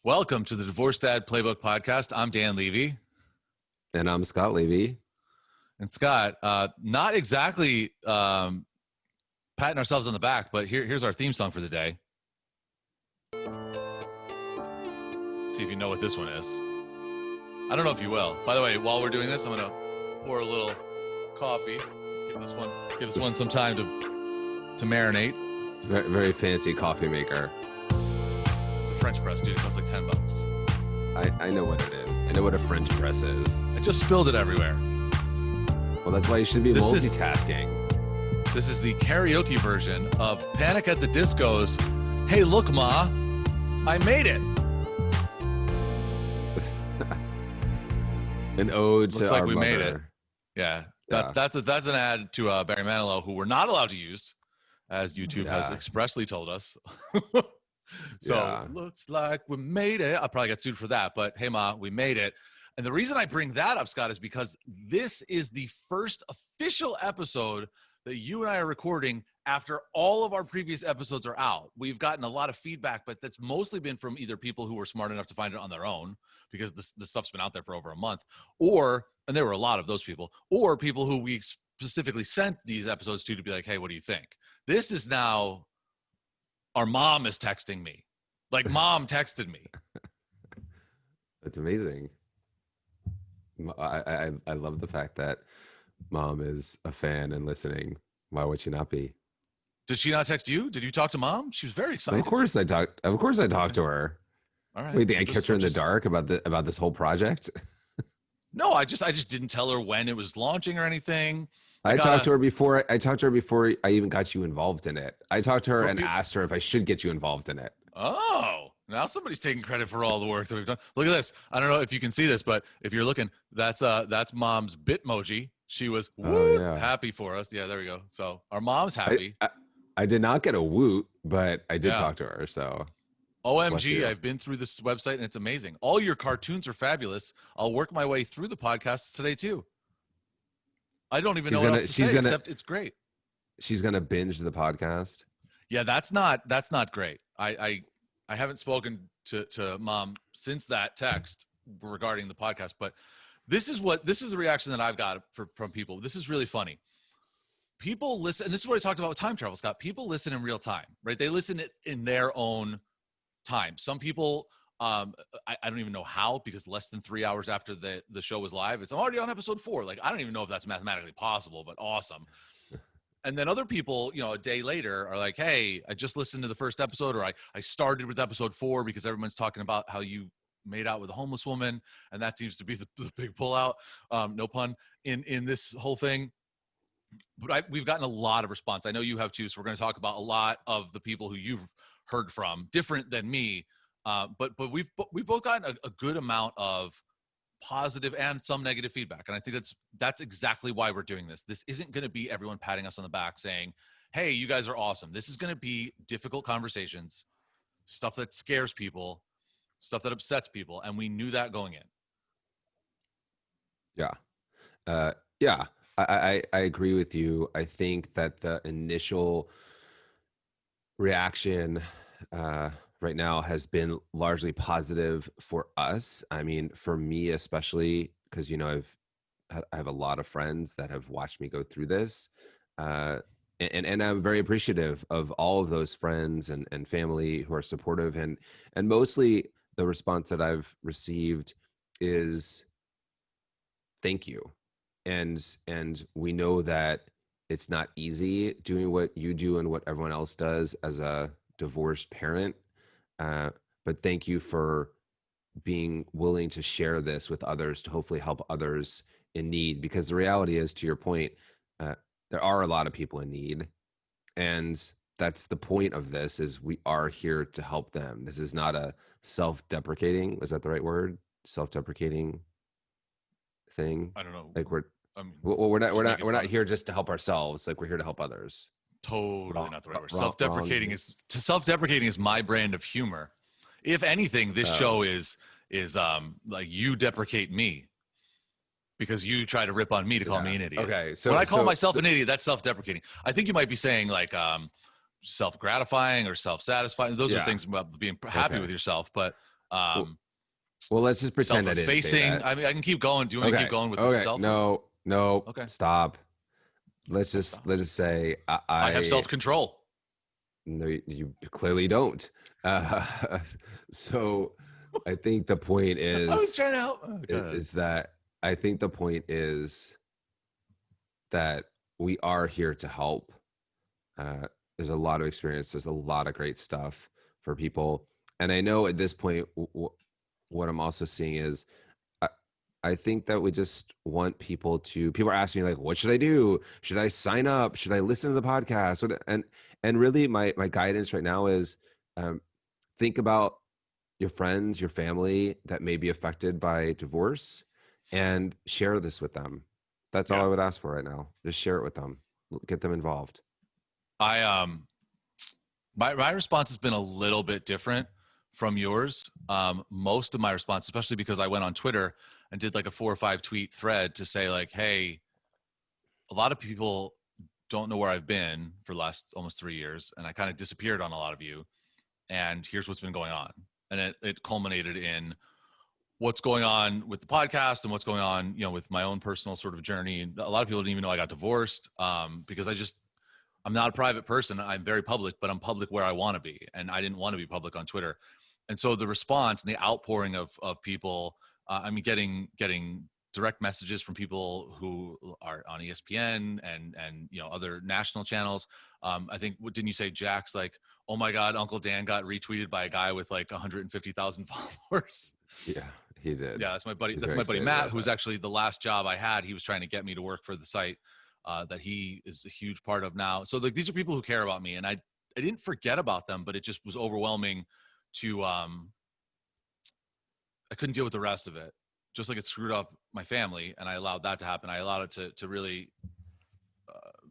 Welcome to the Divorce Dad Playbook podcast. I'm Dan Levy. And I'm Scott Levy. And Scott, not exactly patting ourselves on the back, but here's our theme song for the day. See if you know what this one is. I don't know if you will. By the way, while we're doing this, I'm going to pour a little coffee. Give this one some time to marinate. It's a very, very fancy coffee maker. It's a French press, dude. It costs like $10. I know what it is. I know what a French press is. I just spilled it everywhere. Well, that's why you should be multitasking. This is the karaoke version of Panic at the Disco's Hey Look Ma, I Made It. An ode Looks to like our we mother. made it. Yeah. That's an ad to Barry Manilow, who we're not allowed to use, as YouTube has expressly told us. Looks like we made it. I'll probably get sued for that, but hey Ma, we made it. And the reason I bring that up, Scott, is because this is the first official episode that you and I are recording after all of our previous episodes are out. We've gotten a lot of feedback, but that's mostly been from either people who were smart enough to find it on their own, because the stuff's been out there for over a month, and there were a lot of those people, or people who we specifically sent these episodes to be like, hey, what do you think? This is now our mom is texting me. Like, mom texted me. That's amazing. I love the fact that mom is a fan and listening. Why would she not be? Did she not text you? Did you talk to mom? She was very excited. Of course I talked to her. All right. Wait, you think I kept her in the dark about this whole project? No, I just didn't tell her when it was launching or anything. I talked to her before I even got you involved in it. I talked to her and asked her if I should get you involved in it. Oh, now somebody's taking credit for all the work that we've done. Look at this. I don't know if you can see this, but if you're looking, that's mom's Bitmoji. She was happy for us. Yeah, there we go. So our mom's happy. I did not get a woot, but I did talk to her. So OMG, I've been through this website and it's amazing. All your cartoons are fabulous. I'll work my way through the podcasts today too. I don't even know what else to say except it's great. She's gonna binge the podcast. Yeah, that's not great. I haven't spoken to mom since that text regarding the podcast, but this is the reaction that I've got from people. This is really funny. People listen, and this is what I talked about with time travel, Scott. People listen in real time, right? They listen in their own time. Some people, I don't even know how, because less than 3 hours after the show was live, I'm already on episode 4. Like, I don't even know if that's mathematically possible, but awesome. And then other people, a day later are like, hey, I just listened to the first episode, or I started with episode 4 because everyone's talking about how you made out with a homeless woman. And that seems to be the big pullout, no pun, in this whole thing. But we've gotten a lot of response. I know you have too. So we're going to talk about a lot of the people who you've heard from, different than me. But we've both gotten a good amount of positive and some negative feedback. And I think that's exactly why we're doing this. This isn't going to be everyone patting us on the back saying, hey, you guys are awesome. This is going to be difficult conversations, stuff that scares people, stuff that upsets people. And we knew that going in. Yeah. I agree with you. I think that the initial reaction right now has been largely positive for us. I mean, for me especially, because I have a lot of friends that have watched me go through this, and I'm very appreciative of all of those friends and family who are supportive, and mostly the response that I've received is thank you. And we know that it's not easy doing what you do and what everyone else does as a divorced parent. But thank you for being willing to share this with others to hopefully help others in need. Because the reality is, to your point, there are a lot of people in need. And that's the point of this, is we are here to help them. This is not a self-deprecating, is that the right word? Self-deprecating thing? I don't know. Like we're not here just to help ourselves. Like, we're here to help others. Totally not the right word. Self-deprecating is my brand of humor. If anything, this show is like, you deprecate me because you try to rip on me to call me an idiot. Okay, so when I call myself an idiot, that's self-deprecating. I think you might be saying like self-gratifying or self-satisfying. Those are things about being happy with yourself. But Well, Um, well, let's just pretend I didn't say self-effacing. that. I mean, I can keep going. Do you want me to Okay. keep going with the Okay. self? Or? No, no, Okay, stop. I'll stop. Let's just say I have self-control. no, you clearly don't. Uh, so I think the point I was trying to help. Oh, go ahead. is that I think the point is that we are here to help. There's a lot of experience. There's a lot of great stuff for people, and I know at this point, what I'm also seeing is, I, I think that we just want people to. People are asking me like, "What should I do? Should I sign up? Should I listen to the podcast?" And really, my guidance right now is, um, think about your friends, your family that may be affected by divorce, and share this with them. That's all Yeah, I would ask for right now. Just share it with them. Get them involved. I my response has been a little bit different from yours. Most of my response, especially because I went on Twitter and did like a 4 or 5 tweet thread to say like, hey, a lot of people don't know where I've been for the last almost 3 years, and I kind of disappeared on a lot of you. And here's what's been going on. And it culminated in what's going on with the podcast and what's going on, with my own personal sort of journey. And a lot of people didn't even know I got divorced, because I'm not a private person. I'm very public, but I'm public where I want to be. And I didn't want to be public on Twitter. And so the response and the outpouring of people, I mean, getting direct messages from people who are on ESPN and other national channels. I think, what didn't you say, Jack's like, oh my God, Uncle Dan got retweeted by a guy with like 150,000 followers. Yeah, he did. Yeah, that's my buddy. He's That's very my buddy excited Matt, about who was that. actually the last job I had. He was trying to get me to work for the site that he is a huge part of now. So like, these are people who care about me, and I didn't forget about them, but it just was overwhelming to I couldn't deal with the rest of it. Just like it screwed up my family, and I allowed that to happen. I allowed it to really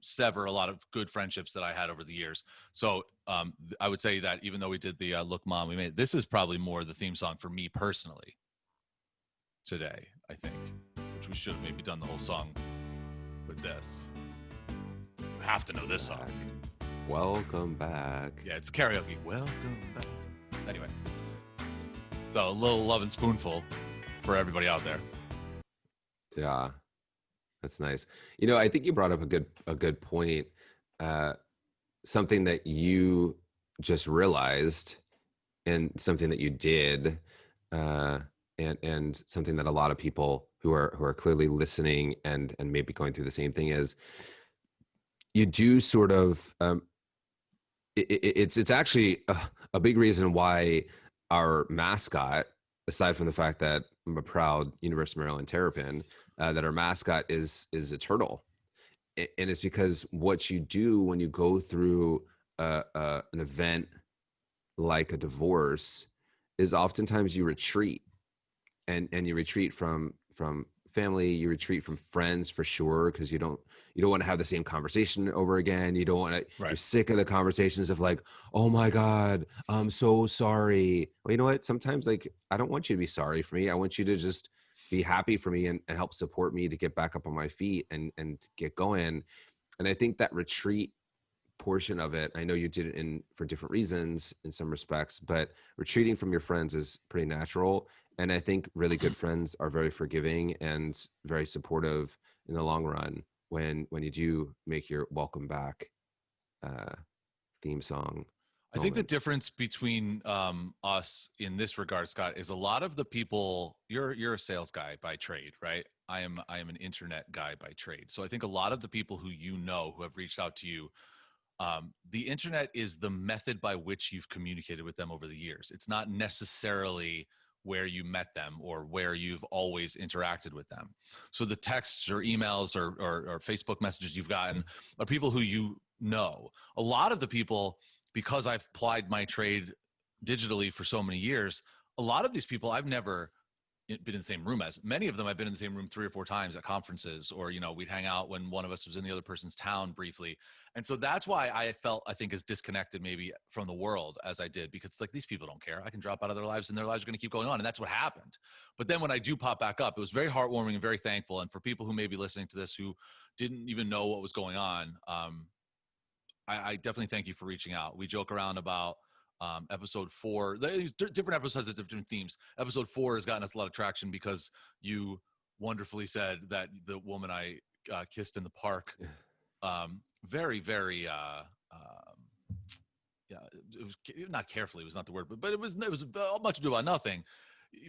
sever a lot of good friendships that I had over the years. So I would say that even though we did the Look Mom, we made, this is probably more the theme song for me personally today, I think, which we should have maybe done the whole song with this. You have to know this song. Welcome back. Yeah, it's karaoke. Welcome back. Anyway, so a little Love and Spoonful for everybody out there. Yeah, that's nice. I think you brought up a good point. Something that you just realized, and something that you did, and something that a lot of people who are clearly listening and maybe going through the same thing is, you do sort of, it's actually a big reason why our mascot, aside from the fact that I'm a proud University of Maryland Terrapin, that our mascot is a turtle. And it's because what you do when you go through an event like a divorce is oftentimes you retreat, and you retreat from family, you retreat from friends for sure, because you don't want to have the same conversation over again. You don't want to, you're Right. sick of the conversations of like, oh my God, I'm so sorry. Well, you know what, sometimes, like, I don't want you to be sorry for me. I want you to just be happy for me, and help support me to get back up on my feet and get going. And I think that retreat portion of it, I know you did it for different reasons in some respects, but retreating from your friends is pretty natural. And I think really good friends are very forgiving and very supportive in the long run, when you do make your welcome back uh, theme song I think the moment. difference between us in this regard, Scott, is a lot of the people. You're a sales guy by trade, right? I am an internet guy by trade. So I think a lot of the people who have reached out to you, the internet is the method by which you've communicated with them over the years. It's not necessarily where you met them or where you've always interacted with them. So the texts or emails or Facebook messages you've gotten are people who you know. A lot of the people, because I've plied my trade digitally for so many years, a lot of these people I've never been in the same room as. Many of them I've been in the same room 3 or 4 times at conferences, or we'd hang out when one of us was in the other person's town briefly. And so that's why I think as disconnected maybe from the world as I did, because it's like, these people don't care. I can drop out of their lives and their lives are going to keep going on. And that's what happened. But then when I do pop back up, it was very heartwarming and very thankful. And for people who may be listening to this who didn't even know what was going on, I definitely thank you for reaching out. We joke around about Episode 4, different episodes has different themes. Episode 4 has gotten us a lot of traction because you wonderfully said that the woman I kissed in the park, very, very, yeah, it was not carefully, was not the word, but it was much ado about nothing.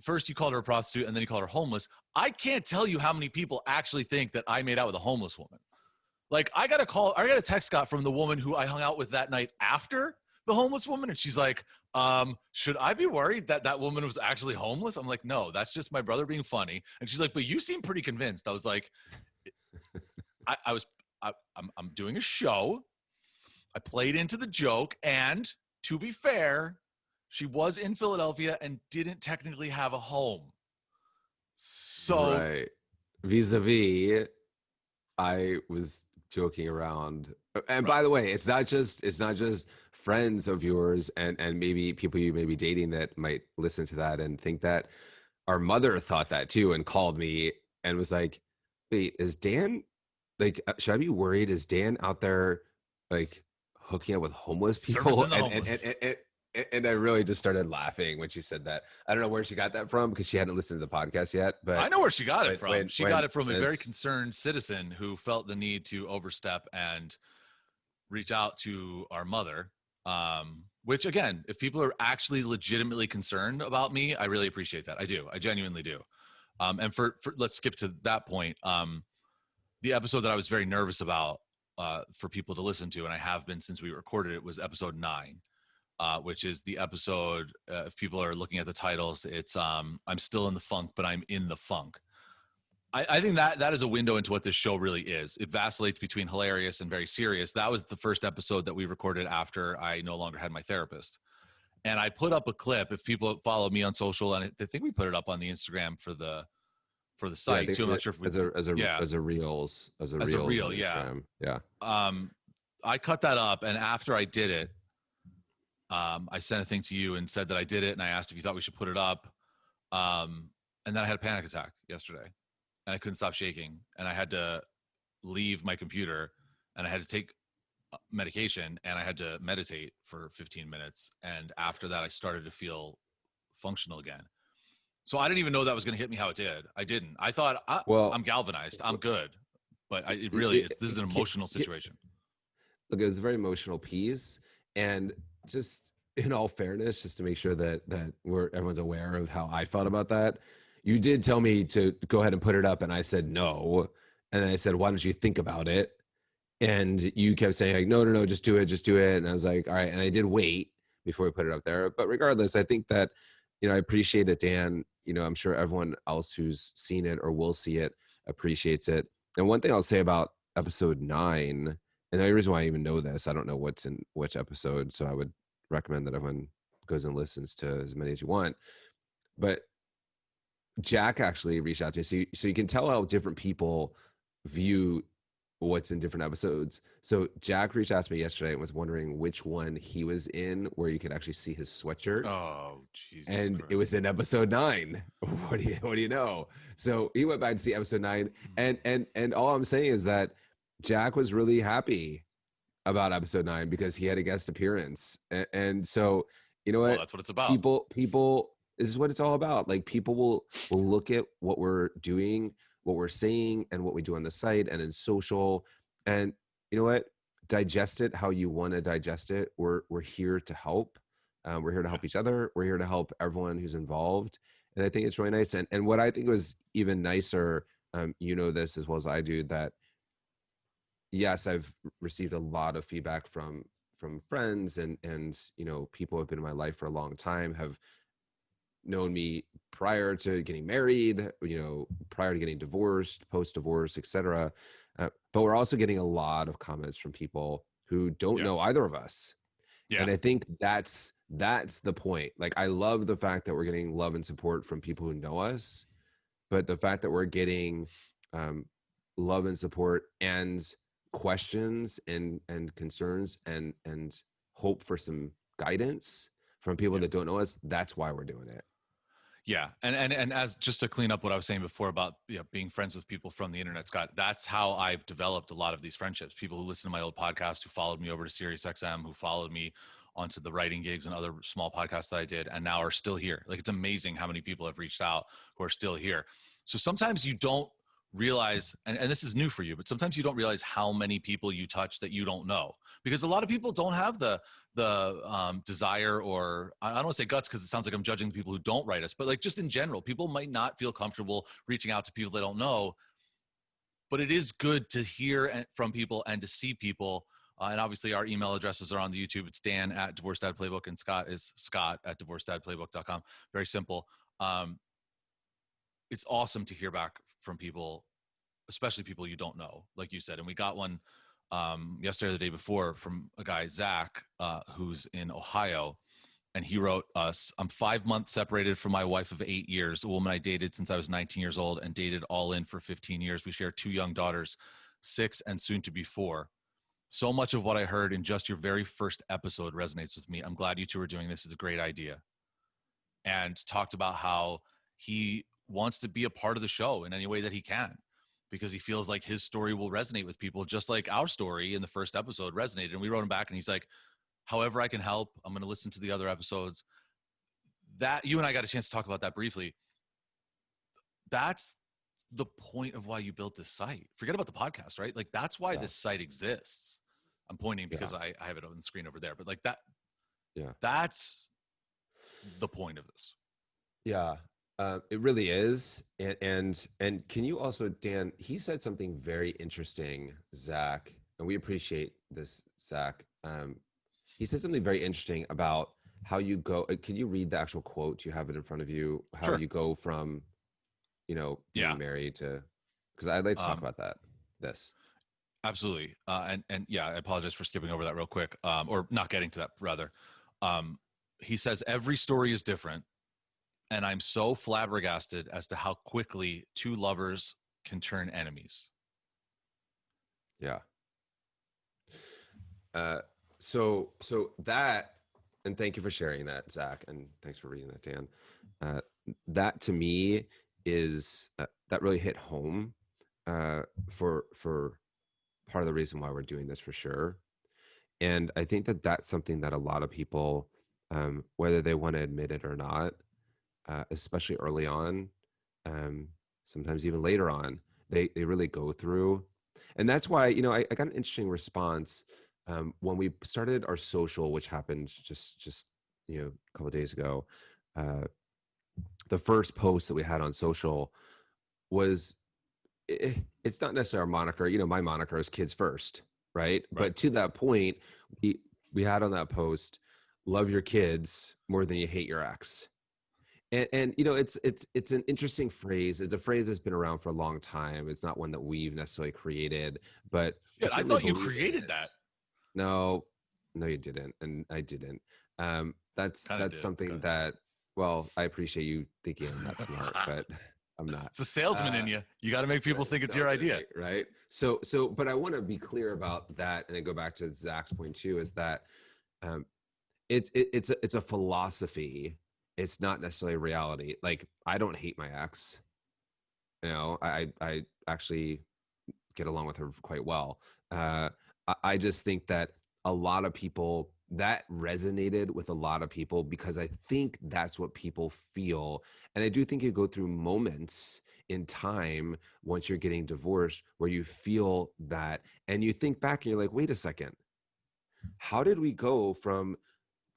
First, you called her a prostitute, and then you called her homeless. I can't tell you how many people actually think that I made out with a homeless woman. Like, I got a text, Scott, from the woman who I hung out with that night after the homeless woman, and she's like, should I be worried that that woman was actually homeless? I'm like, no, that's just my brother being funny. And she's like, but you seem pretty convinced. I was like, I'm doing a show. I played into the joke, and to be fair, she was in Philadelphia and didn't technically have a home. So right, vis-a-vis, I was joking around. And by the way, it's not just friends of yours and maybe people you may be dating that might listen to that and think that. Our mother thought that too and called me and was like, wait, is Dan, like, should I be worried? Is Dan out there like hooking up with homeless people? servicing the homeless. And I really just started laughing when she said that. I don't know where she got that from because she hadn't listened to the podcast yet. But I know where she got it from. She got it from a very it's- concerned citizen who felt the need to overstep and reach out to our mother. Which, again, if people are actually legitimately concerned about me, I really appreciate that. I do. I genuinely do. And for let's skip to that point. The episode that I was very nervous about for people to listen to, and I have been since we recorded it, was episode 9. Which is the episode, if people are looking at the titles, it's I'm still in the funk, but I'm in the funk. I think that is a window into what this show really is. It vacillates between hilarious and very serious. That was the first episode that we recorded after I no longer had my therapist. And I put up a clip. If people follow me on social, and I think we put it up on the Instagram for the site too. I'm not sure if we as a reel, yeah. Yeah. I cut that up, and after I did it, I sent a thing to you and said that I did it, and I asked if you thought we should put it up. And then I had a panic attack yesterday, and I couldn't stop shaking, and I had to leave my computer, and I had to take medication, and I had to meditate for 15 minutes. And after that, I started to feel functional again. So I didn't even know that was going to hit me how it did. I didn't. I thought, I'm galvanized. I'm good. But it really is. This is an emotional situation. Look, it was a very emotional piece. And just in all fairness, just to make sure that everyone's aware of how I felt about that, you did tell me to go ahead and put it up, and I said no. And then I said, why don't you think about it? And you kept saying like, no, just do it. And I was like, all right. And I did wait before we put it up there. But regardless, I think that, I appreciate it, Dan. I'm sure everyone else who's seen it or will see it appreciates it. And one thing I'll say about episode 9, and the only reason why I even know this, I don't know what's in which episode, so I would recommend that everyone goes and listens to as many as you want. But Jack actually reached out to me, so you can tell how different people view what's in different episodes. So Jack reached out to me yesterday and was wondering which one he was in, where you could actually see his sweatshirt. Oh, Jesus! And Christ. it was in episode 9. What do you know? So he went back to see episode 9, and all I'm saying is that Jack was really happy about episode 9 because he had a guest appearance, and so you know what? Well, that's what it's about. People, this is what it's all about. Like, people will look at what we're doing, what we're saying, and what we do on the site and in social, and you know what? Digest it how you want to digest it. We're here to help. We're here to help each other. We're here to help everyone who's involved, and I think it's really nice. And what I think was even nicer, this as well as I do, that yes, I've received a lot of feedback from friends and people who have been in my life for a long time, have known me prior to getting married, prior to getting divorced, post-divorce, etc. But we're also getting a lot of comments from people who don't know either of us. Yeah. And I think that's the point. Like, I love the fact that we're getting love and support from people who know us, but the fact that we're getting love and support and questions and concerns and hope for some guidance from people that don't know us, that's why we're doing it. Yeah. And as just to clean up what I was saying before about being friends with people from the internet, Scott, that's how I've developed a lot of these friendships. People who listen to my old podcast, who followed me over to SiriusXM, who followed me onto the writing gigs and other small podcasts that I did, and now are still here. Like, it's amazing how many people have reached out who are still here. So sometimes you don't realize, and this is new for you, but sometimes you don't realize how many people you touch that you don't know, because a lot of people don't have the desire, or I don't want to say guts because it sounds like I'm judging the people who don't write us, but like just in general, people might not feel comfortable reaching out to people they don't know. But it is good to hear from people and to see people. And obviously our email addresses are on the YouTube. It's Dan at Divorce Dad Playbook, and Scott is Scott at divorcedadplaybook.com. Very simple. It's awesome to hear back from people, especially people you don't know, like you said. And we got one yesterday or the day before from a guy, Zach, who's in Ohio. And he wrote us, I'm 5 months separated from my wife of 8 years, a woman I dated since I was 19 years old and dated all in for 15 years. We share 2 young daughters, 6 and soon to be 4. So much of what I heard in just your very first episode resonates with me. I'm glad you two are doing this. It's a great idea. And talked about how he wants to be a part of the show in any way that he can, because he feels like his story will resonate with people, just like our story in the first episode resonated. And we wrote him back and he's like, however I can help, I'm going to listen to the other episodes. That you and I got a chance to talk about that briefly. That's the point of why you built this site. Forget about the podcast, right? Like, that's why this site exists. I'm pointing because I have it on the screen over there, but like that, that's the point of this. Yeah, it really is. And can you also, Dan, he said something very interesting, Zach, and we appreciate this, Zach. He said something very interesting about how you go. Can you read the actual quote? You have it in front of you. How Sure. you go from, being married to, because I'd like to talk about that. This. Absolutely. And yeah, I apologize for skipping over that real quick, or not getting to that rather. He says, every story is different. And I'm so flabbergasted as to how quickly 2 lovers can turn enemies. Yeah. So that, and thank you for sharing that, Zach, and thanks for reading that, Dan. That to me is that really hit home for part of the reason why we're doing this, for sure. And I think that that's something that a lot of people, whether they want to admit it or not, especially early on, sometimes even later on, they really go through. And that's why, I got an interesting response when we started our social, which happened just a couple of days ago. The first post that we had on social was, it's not necessarily our moniker. My moniker is kids first, right? But to that point, we had on that post, love your kids more than you hate your ex. And it's an interesting phrase. It's a phrase that's been around for a long time. It's not one that we've necessarily created, but I thought you created that. No, you didn't, and I didn't. That's something that. Well, I appreciate you thinking I'm that smart, but I'm not. It's a salesman in you. You got to make people think it's your idea, right? So, but I want to be clear about that, and then go back to Zach's point too. Is that it's a philosophy. It's not necessarily reality. Like, I don't hate my ex. I actually get along with her quite well. I just think that a lot of people, that resonated with a lot of people, because I think that's what people feel. And I do think you go through moments in time once you're getting divorced where you feel that, and you think back and you're like, wait a second, how did we go from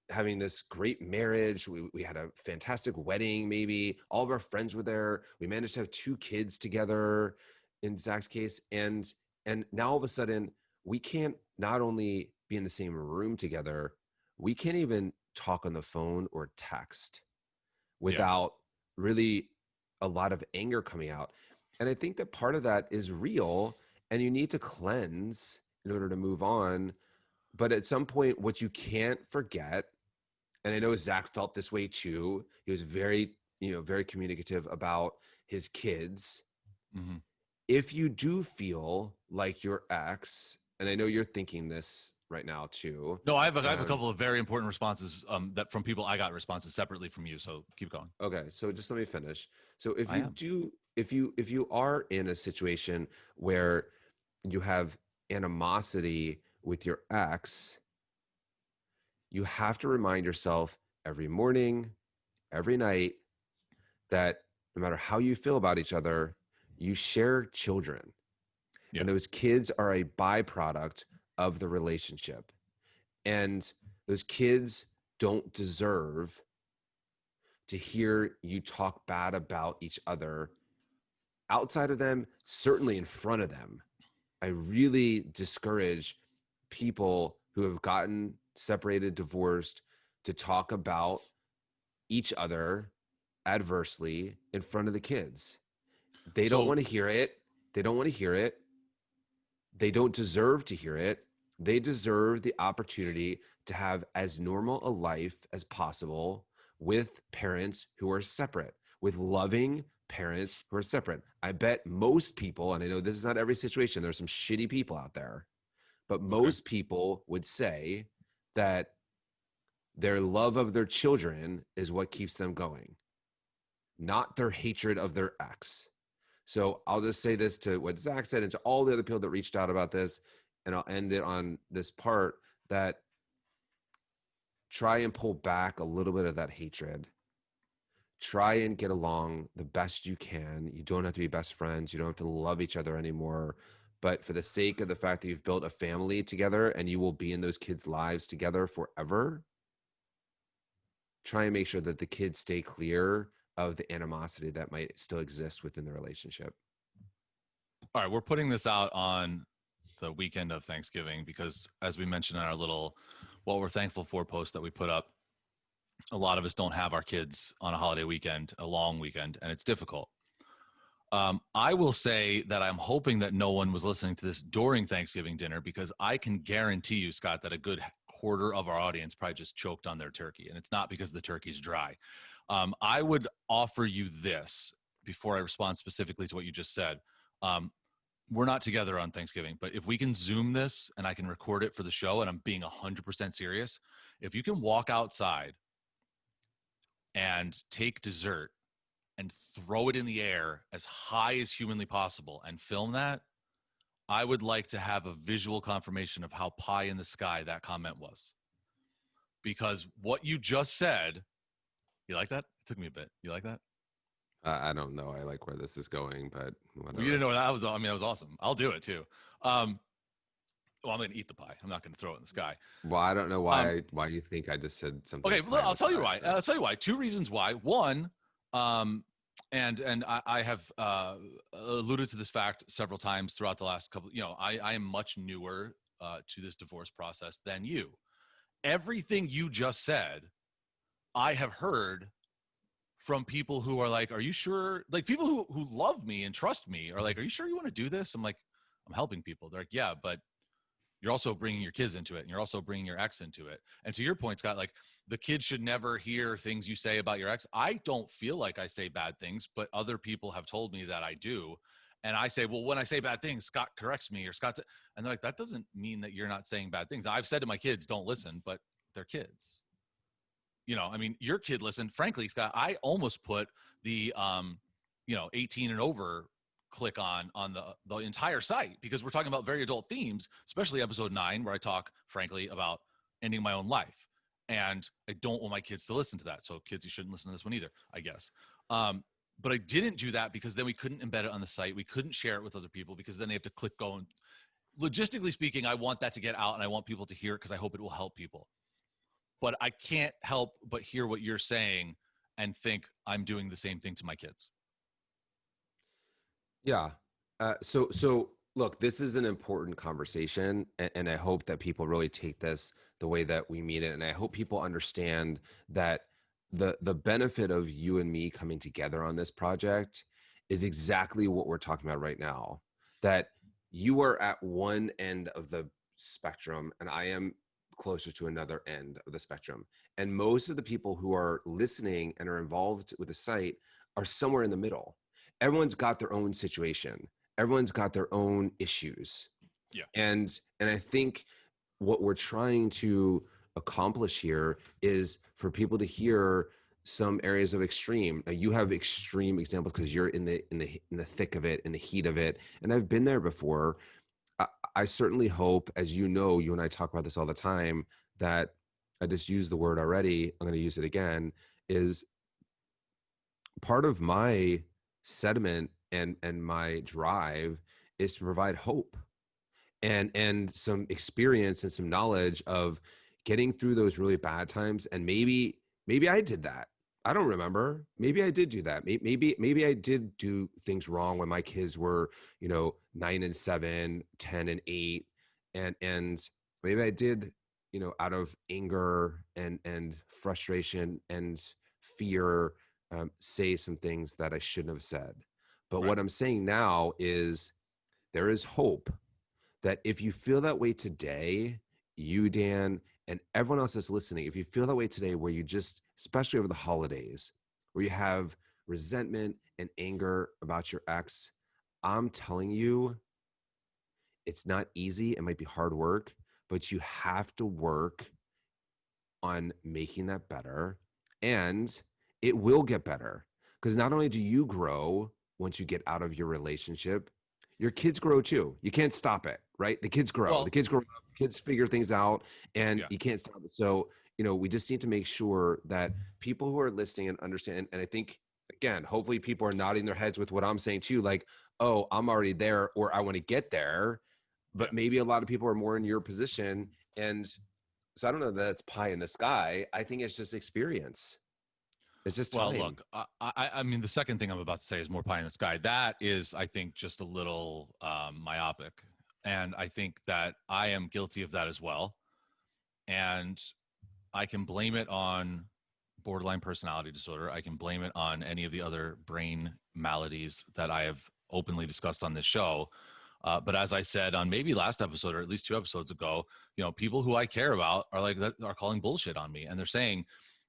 having this great marriage? We had a fantastic wedding, maybe all of our friends were there. We managed to have 2 kids together in Zach's case. And now all of a sudden we can't not only be in the same room together, we can't even talk on the phone or text without really a lot of anger coming out. And I think that part of that is real, and you need to cleanse in order to move on. But at some point, what you can't forget, and I know Zach felt this way too, he was very communicative about his kids. Mm-hmm. If you do feel like your ex, and I know you're thinking this right now too. No, I have a couple of very important responses that from people. I got responses separately from you, so keep going. Okay, so just let me finish. So if you are in a situation where you have animosity with your ex, you have to remind yourself every morning, every night, that no matter how you feel about each other, you share children. Yeah. And those kids are a byproduct of the relationship. And those kids don't deserve to hear you talk bad about each other outside of them, certainly in front of them. I really discourage people who have gotten separated, divorced, to talk about each other adversely in front of the kids. They don't So want to hear it. They don't want to hear it. They don't deserve to hear it. They deserve the opportunity to have as normal a life as possible with parents who are separate, with loving parents who are separate. I bet most people, and I know this is not every situation, there's some shitty people out there, but okay. most people would say that their love of their children is what keeps them going, not their hatred of their ex. So I'll just say this to what Zach said and to all the other people that reached out about this, and I'll end it on this part, that try and pull back a little bit of that hatred. Try and get along the best you can. You don't have to be best friends. You don't have to love each other anymore. But for the sake of the fact that you've built a family together and you will be in those kids' lives together forever, try and make sure that the kids stay clear of the animosity that might still exist within the relationship. All right, we're putting this out on the weekend of Thanksgiving because, as we mentioned in our little "What We're Thankful For" post that we put up, a lot of us don't have our kids on a holiday weekend, a long weekend, and it's difficult. I will say that I'm hoping that no one was listening to this during Thanksgiving dinner, because I can guarantee you, Scott, that a good quarter of our audience probably just choked on their turkey, and it's not because the turkey's dry. I would offer you this before I respond specifically to what you just said. We're not together on Thanksgiving, but if we can Zoom this and I can record it for the show, and I'm being 100% serious, if you can walk outside and take dessert and throw it in the air as high as humanly possible and film that, I would like to have a visual confirmation of how pie in the sky that comment was. Because what you just said, you like that? It took me a bit. You like that? I don't know. I like where this is going, but Well, you didn't whatever. know that was, I mean, that was awesome. I'll do it too. Well, I'm going to eat the pie. I'm not going to throw it in the sky. Well, I don't know Um, why you think I just said something okay, with pie in I'll the tell you sky, why. but I'll tell you why. Two reasons why. One, um, and I have alluded to this fact several times throughout the last couple. I am much newer to this divorce process than you. Everything you just said, I have heard from people who are like, "Are you sure?" Like people who love me and trust me are like, "Are you sure you want to do this?" I'm like, "I'm helping people." They're like, "Yeah, but you're also bringing your kids into it, and you're also bringing your ex into it." And to your point, Scott, like the kids should never hear things you say about your ex. I don't feel like I say bad things, but other people have told me that I do. And I say, well, when I say bad things, Scott corrects me, or and they're like, that doesn't mean that you're not saying bad things. I've said to my kids, don't listen, but they're kids. I mean, your kid listened. Frankly, Scott, I almost put the 18 and over click on the entire site, because we're talking about very adult themes, especially episode 9, where I talk frankly about ending my own life, and I don't want my kids to listen to that. So kids, you shouldn't listen to this one either, I guess. But I didn't do that because then we couldn't embed it on the site. We couldn't share it with other people because then they have to click go. And logistically speaking, I want that to get out and I want people to hear it because I hope it will help people. But I can't help but hear what you're saying and think I'm doing the same thing to my kids. yeah. So look, this is an important conversation, and I hope that people really take this the way that we mean it, and I hope people understand that the benefit of you and me coming together on this project is exactly what we're talking about right now. That you are at one end of the spectrum, and I am closer to another end of the spectrum. And most of the people who are listening and are involved with the site are somewhere in the middle. Everyone's got their own situation. Everyone's got their own issues. Yeah. And I think what we're trying to accomplish here is for people to hear some areas of extreme. Now, you have extreme examples because you're in the thick of it, in the heat of it, and I've been there before. I certainly hope, as you know, you and I talk about this all the time, that I just used the word already, I'm going to use it again, is part of my sediment and my drive is to provide hope and some experience and some knowledge of getting through those really bad times. And maybe I did that. I don't remember. Maybe I did do that. Maybe I did do things wrong when my kids were, 9 and 7, 10 and 8. And maybe I did, out of anger and frustration and fear, say some things that I shouldn't have said. But Right. what I'm saying now is there is hope that if you feel that way today, you, Dan, and everyone else that's listening, if you feel that way today, where you just, especially over the holidays, where you have resentment and anger about your ex, I'm telling you, it's not easy. It might be hard work, but you have to work on making that better. And it will get better because not only do you grow once you get out of your relationship, your kids grow too. You can't stop it, right? The kids grow. The Well, kids grow up, kids figure things out, and yeah. you can't stop it. So, we just need to make sure that people who are listening and understand, and I think, again, hopefully people are nodding their heads with what I'm saying too, like, oh, I'm already there or I want to get there. Yeah. But maybe a lot of people are more in your position. And so I don't know that it's pie in the sky. I think it's just experience. It's just Well, time. look, I mean, the second thing I'm about to say is more pie in the sky. That is, I think, just a little myopic. And I think that I am guilty of that as well. And I can blame it on borderline personality disorder. I can blame it on any of the other brain maladies that I have openly discussed on this show. But as I said on maybe last episode or at least 2 episodes ago, people who I care about are calling bullshit on me, and they're saying,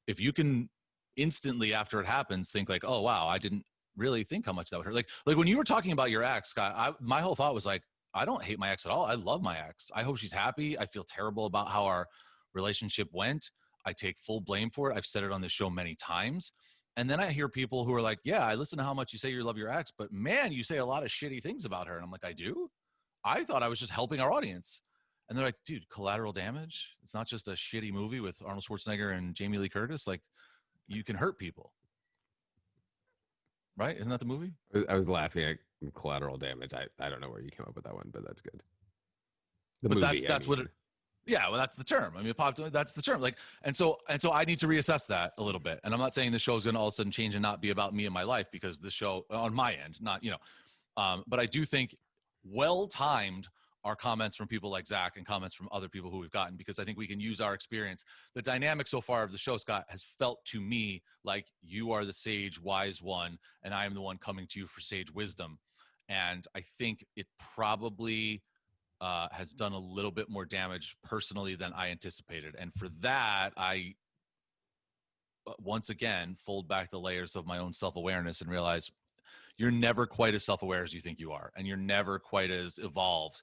if you can instantly after it happens think like, oh wow, I didn't really think how much that would hurt. Like when you were talking about your ex, Scott, my whole thought was like, I don't hate my ex at all. I love my ex. I hope she's happy. I feel terrible about how our relationship went. I take full blame for it. I've said it on this show many times. And then I hear people who are like, yeah, I listen to how much you say you love your ex, but man, you say a lot of shitty things about her. And I'm like, I do? I thought I was just helping our audience. And they're like, dude, Collateral Damage? It's not just a shitty movie with Arnold Schwarzenegger and Jamie Lee Curtis. Like, you can hurt people. Right? Isn't that the movie? I was laughing at Collateral Damage. I don't know where you came up with that one, but that's good. The But movie, that's what it, yeah, well, that's the term. I mean, that's the term. Like, and so I need to reassess that a little bit. And I'm not saying the show's going to all of a sudden change and not be about me and my life, because the show on my end, not, but I do think well-timed are comments from people like Zach and comments from other people who we've gotten, because I think we can use our experience. The dynamic so far of the show, Scott, has felt to me like you are the sage, wise one, and I am the one coming to you for sage wisdom. And I think it probably has done a little bit more damage personally than I anticipated. And for that, I once again fold back the layers of my own self-awareness and realize you're never quite as self-aware as you think you are, and you're never quite as evolved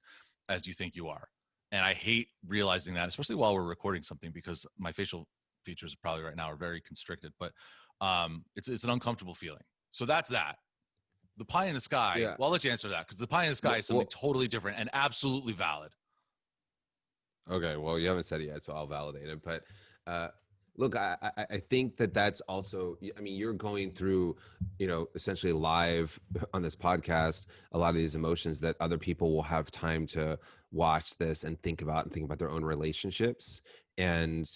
as you think you are. And I hate realizing that, especially while we're recording something, because my facial features probably right now are very constricted, but it's an uncomfortable feeling. So that's that. The pie in the sky. yeah. Well, I'll let you answer that, because the pie in the sky is something totally different and absolutely valid. Okay, well, you haven't said it yet, so I'll validate it. But look, I think that that's also, I mean, you're going through, essentially live on this podcast, a lot of these emotions that other people will have time to watch this and think about their own relationships and,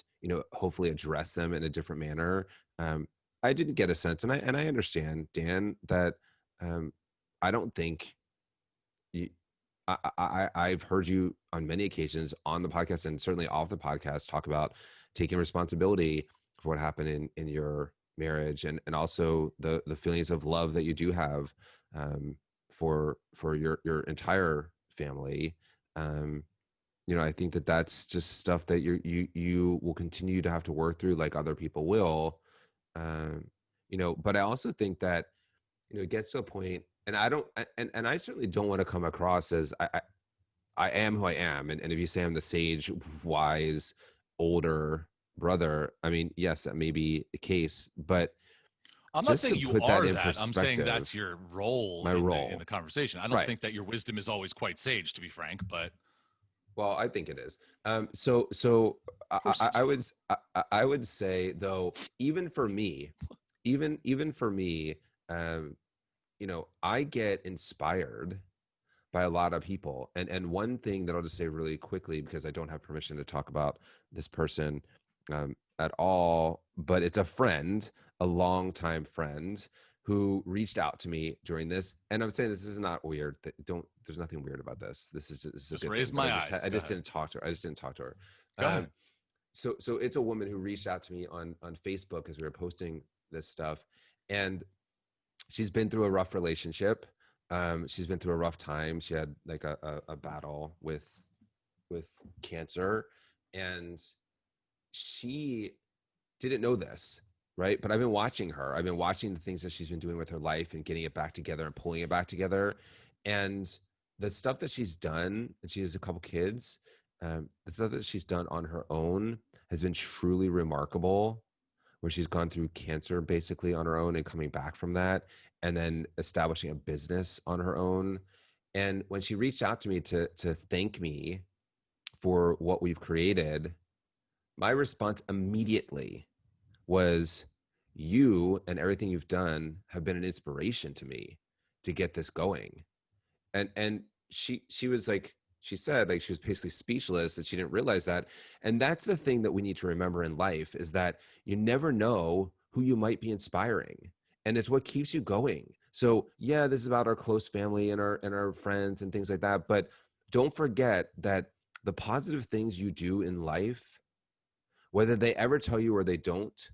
hopefully address them in a different manner. I didn't get a sense, and I understand, Dan, that I don't think you, I've heard you on many occasions on the podcast and certainly off the podcast talk about taking responsibility for what happened in your marriage, and also the feelings of love that you do have for your entire family. I think that that's just stuff that you will continue to have to work through, like other people will. But I also think that it gets to a point, and I don't, and I certainly don't want to come across as I am who I am. And if you say I'm the sage, wise, older brother, I mean, yes, that may be the case, but I'm not just saying to you put that are in that. I'm saying that's perspective, your role my in the role, conversation. I don't right? think that your wisdom is always quite sage, to be frank, but Well, I think it is. So Of course it is. I would say though, even for me, even for me, um, I get inspired by a lot of people. And one thing that I'll just say really quickly, because I don't have permission to talk about this person at all, but it's a friend, a longtime friend who reached out to me during this. And I'm saying this is not weird. Don't, there's nothing weird about this. This is a Just good thing. raised But my eyes. I Go just ahead. didn't talk to her. I just didn't talk to her. Go ahead. So it's a woman who reached out to me on Facebook as we were posting this stuff. And she's been through a rough relationship. She's been through a rough time. She had like a battle with cancer, and she didn't know this, right? But I've been watching her. I've been watching the things that she's been doing with her life and getting it back together and pulling it back together. And the stuff that she's done, and she has a couple kids, the stuff that she's done on her own has been truly remarkable, where she's gone through cancer basically on her own and coming back from that, and then establishing a business on her own. And when she reached out to me to thank me for what we've created, my response immediately was, you and everything you've done have been an inspiration to me to get this going. And she was like, she said, like, she was basically speechless, that she didn't realize that. And that's the thing that we need to remember in life, is that you never know who you might be inspiring, and it's what keeps you going. So yeah, this is about our close family and our friends and things like that, but don't forget that the positive things you do in life, whether they ever tell you or they don't,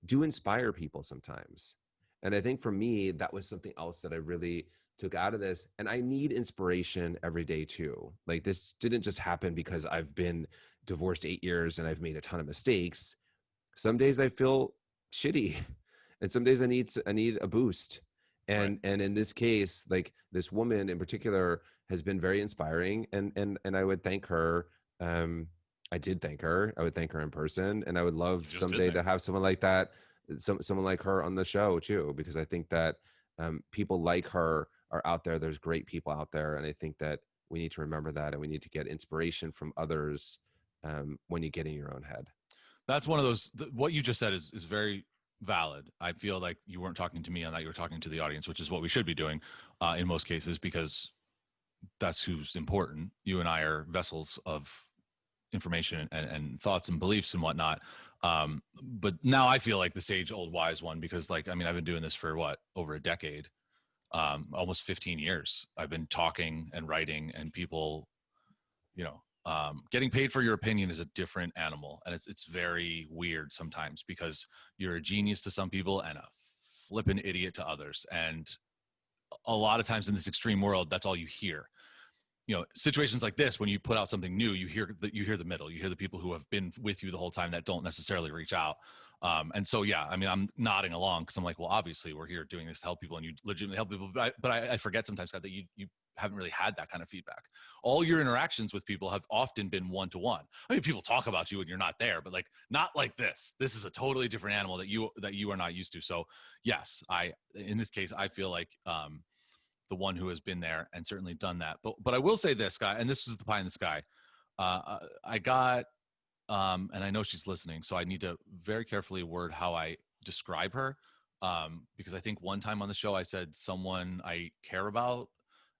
do inspire people sometimes. And I think for me, that was something else that I really took out of this. And I need inspiration every day too. Like, this didn't just happen because I've been divorced 8 years and I've made a ton of mistakes. Some days I feel shitty, and some days I need a boost. Right. And in this case, like, this woman in particular has been very inspiring, and I would thank her. um I did thank her. I would thank her in person, and I would love You just did someday thank to her. have someone like that, someone like her on the show too, because I think that people like her are out there. There's great people out there, and I think that we need to remember that, and we need to get inspiration from others when you get in your own head. That's one of those. What you just said is very valid. I feel like you weren't talking to me on that. You were talking to the audience, which is what we should be doing in most cases, because that's who's important. You and I are vessels of information and thoughts and beliefs and whatnot. But now I feel like the sage old wise one, because, like, I mean, I've been doing this for what, over a decade, almost 15 years. I've been talking and writing, and people, getting paid for your opinion is a different animal, and it's very weird sometimes, because you're a genius to some people and a flippin' idiot to others, and a lot of times in this extreme world, that's all you hear. Situations like this, when you put out something new, you hear the middle, you hear the people who have been with you the whole time that don't necessarily reach out. And so, yeah, I mean, I'm nodding along because I'm like, well, obviously we're here doing this to help people, and you legitimately help people. But I forget sometimes, Scott, that you haven't really had that kind of feedback. All your interactions with people have often been one-to-one. I mean, people talk about you when you're not there, but, like, not like this. This is a totally different animal that you are not used to. So yes, in this case, I feel like the one who has been there and certainly done that. But I will say this, guy, and this is the pie in the sky. I got, and I know she's listening, so I need to very carefully word how I describe her, because I think one time on the show I said someone I care about,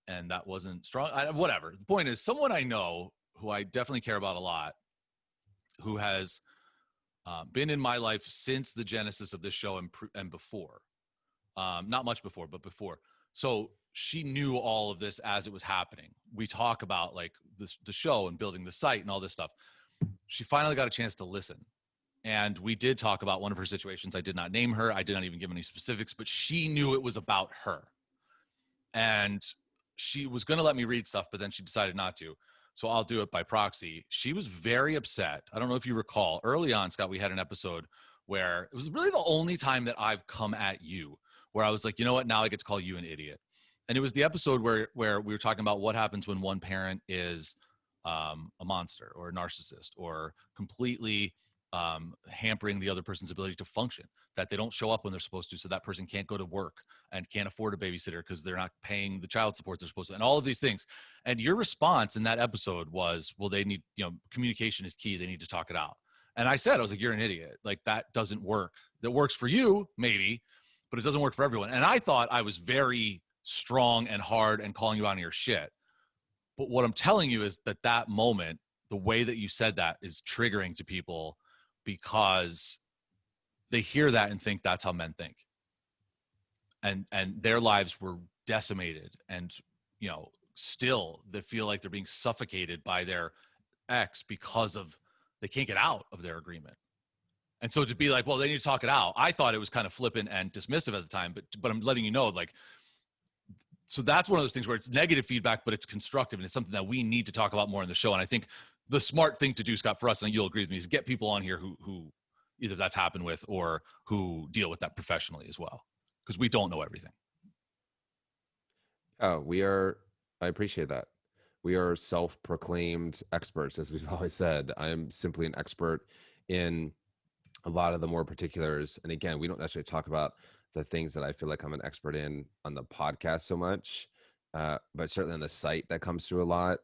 and that wasn't strong. Whatever. The point is, someone I know who I definitely care about a lot, who has been in my life since the genesis of this show and before. Not much before, but before. So she knew all of this as it was happening. We talk about, like, the show and building the site and all this stuff. She finally got a chance to listen. And we did talk about one of her situations. I did not name her. I did not even give any specifics, but she knew it was about her. And she was going to let me read stuff, but then she decided not to. So I'll do it by proxy. She was very upset. I don't know if you recall, early on, Scott, we had an episode where it was really the only time that I've come at you, where I was like, you know what, now I get to call you an idiot. And it was the episode where we were talking about what happens when one parent is a monster or a narcissist or completely hampering the other person's ability to function, that they don't show up when they're supposed to, so that person can't go to work and can't afford a babysitter because they're not paying the child support they're supposed to, and all of these things. And your response in that episode was, well, they need, communication is key. They need to talk it out. And I said, I was like, you're an idiot. Like, that doesn't work. That works for you, maybe, but it doesn't work for everyone. And I thought I was very strong and hard and calling you out on your shit. But what I'm telling you is that moment, the way that you said that is triggering to people, because they hear that and think that's how men think. And their lives were decimated, and, still they feel like they're being suffocated by their ex because of they can't get out of their agreement. And so to be like, well, they need to talk it out. I thought it was kind of flippant and dismissive at the time, but I'm letting you know, like, so that's one of those things where it's negative feedback, but it's constructive, and it's something that we need to talk about more in the show. And I think the smart thing to do, Scott, for us, and you'll agree with me, is get people on here who either that's happened with or who deal with that professionally as well, because we don't know everything. Oh, I appreciate that. We are self-proclaimed experts, as we've always said. I'm simply an expert in a lot of the more particulars. And again, we don't necessarily talk about the things that I feel like I'm an expert in on the podcast so much, but certainly on the site that comes through a lot.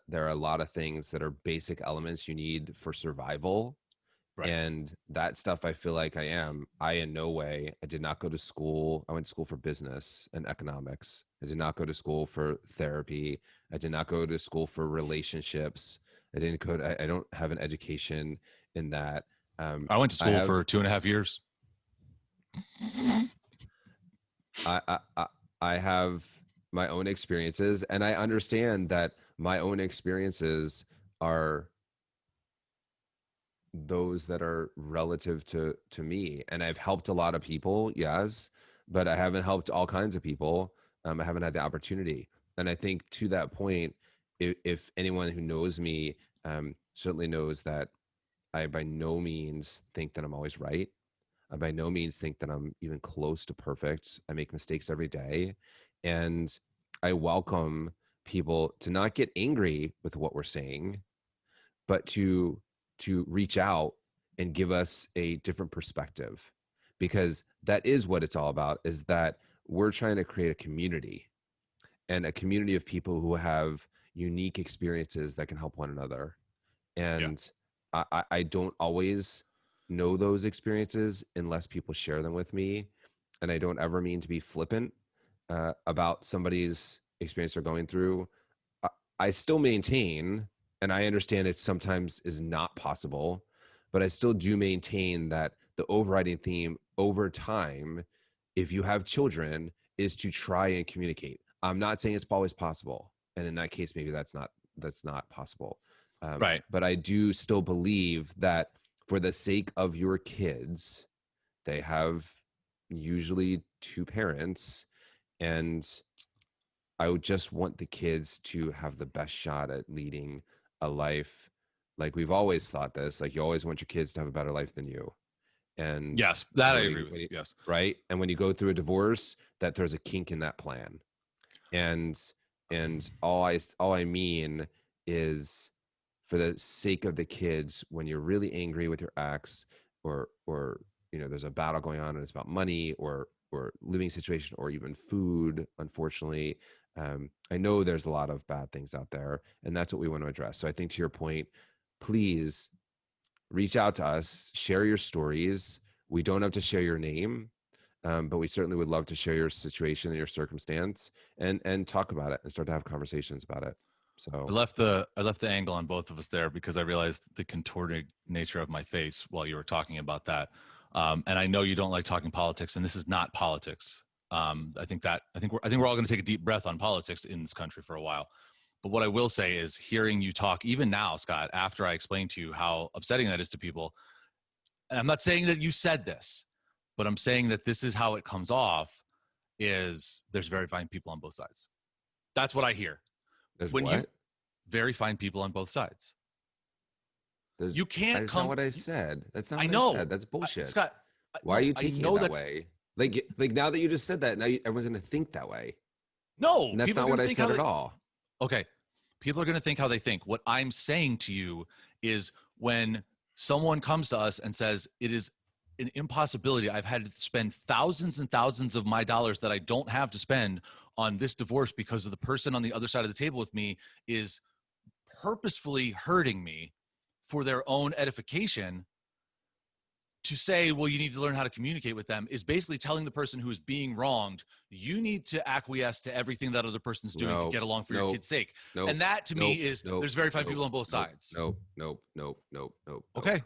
There are a lot of things that are basic elements you need for survival. Right. And that stuff, I feel like I in no way, I did not go to school. I went to school for business and economics. I did not go to school for therapy. I did not go to school for relationships. I don't have an education in that. I went to school for 2.5 years. I have my own experiences, and I understand that my own experiences are those that are relative to me. And I've helped a lot of people, yes, but I haven't helped all kinds of people. I haven't had the opportunity. And I think to that point, if anyone who knows me certainly knows that I by no means think that I'm always right. I by no means think that I'm even close to perfect. I make mistakes every day. And I welcome people to not get angry with what we're saying, but to reach out and give us a different perspective, because that is what it's all about, is that we're trying to create a community, and a community of people who have unique experiences that can help one another. And yeah. I don't always know those experiences unless people share them with me. And I don't ever mean to be flippant about somebody's experience they're going through. I still maintain, and I understand it sometimes is not possible, but I still do maintain that the overriding theme over time, if you have children, is to try and communicate. I'm not saying it's always possible. And in that case, maybe that's not possible. Right. But I do still believe that for the sake of your kids, they have usually two parents, and I would just want the kids to have the best shot at leading a life. Like we've always thought this, like you always want your kids to have a better life than you. And yes, that I agree with. Yes. Right. And when you go through a divorce, that there's a kink in that plan. And all I mean is, for the sake of the kids, when you're really angry with your ex, or there's a battle going on and it's about money or living situation or even food, unfortunately, I know there's a lot of bad things out there, and that's what we want to address. So I think, to your point, please reach out to us, share your stories. We don't have to share your name, but we certainly would love to share your situation and your circumstance and talk about it and start to have conversations about it. So I left the angle on both of us there because I realized the contorted nature of my face while you were talking about that. And I know you don't like talking politics, and this is not politics. I think we're all going to take a deep breath on politics in this country for a while. But what I will say is, hearing you talk, even now, Scott, after I explained to you how upsetting that is to people, and I'm not saying that you said this, but I'm saying that this is how it comes off, is there's very fine people on both sides. That's what I hear. Very fine people on both sides. You can't That's not what I said. That's not what I said. That's bullshit. Scott, why are you taking it that way? Like now that you just said that, now everyone's going to think that way. No, and that's not what I said at all. Okay. People are going to think how they think. What I'm saying to you is, when someone comes to us and says, it is an impossibility. I've had to spend thousands and thousands of my dollars that I don't have to spend on this divorce because of the person on the other side of the table with me is purposefully hurting me for their own edification. To say, well, you need to learn how to communicate with them is basically telling the person who is being wronged, you need to acquiesce to everything that other person's doing to get along for your kid's sake. And that to me is, there's very fine people on both sides. Nope. Okay.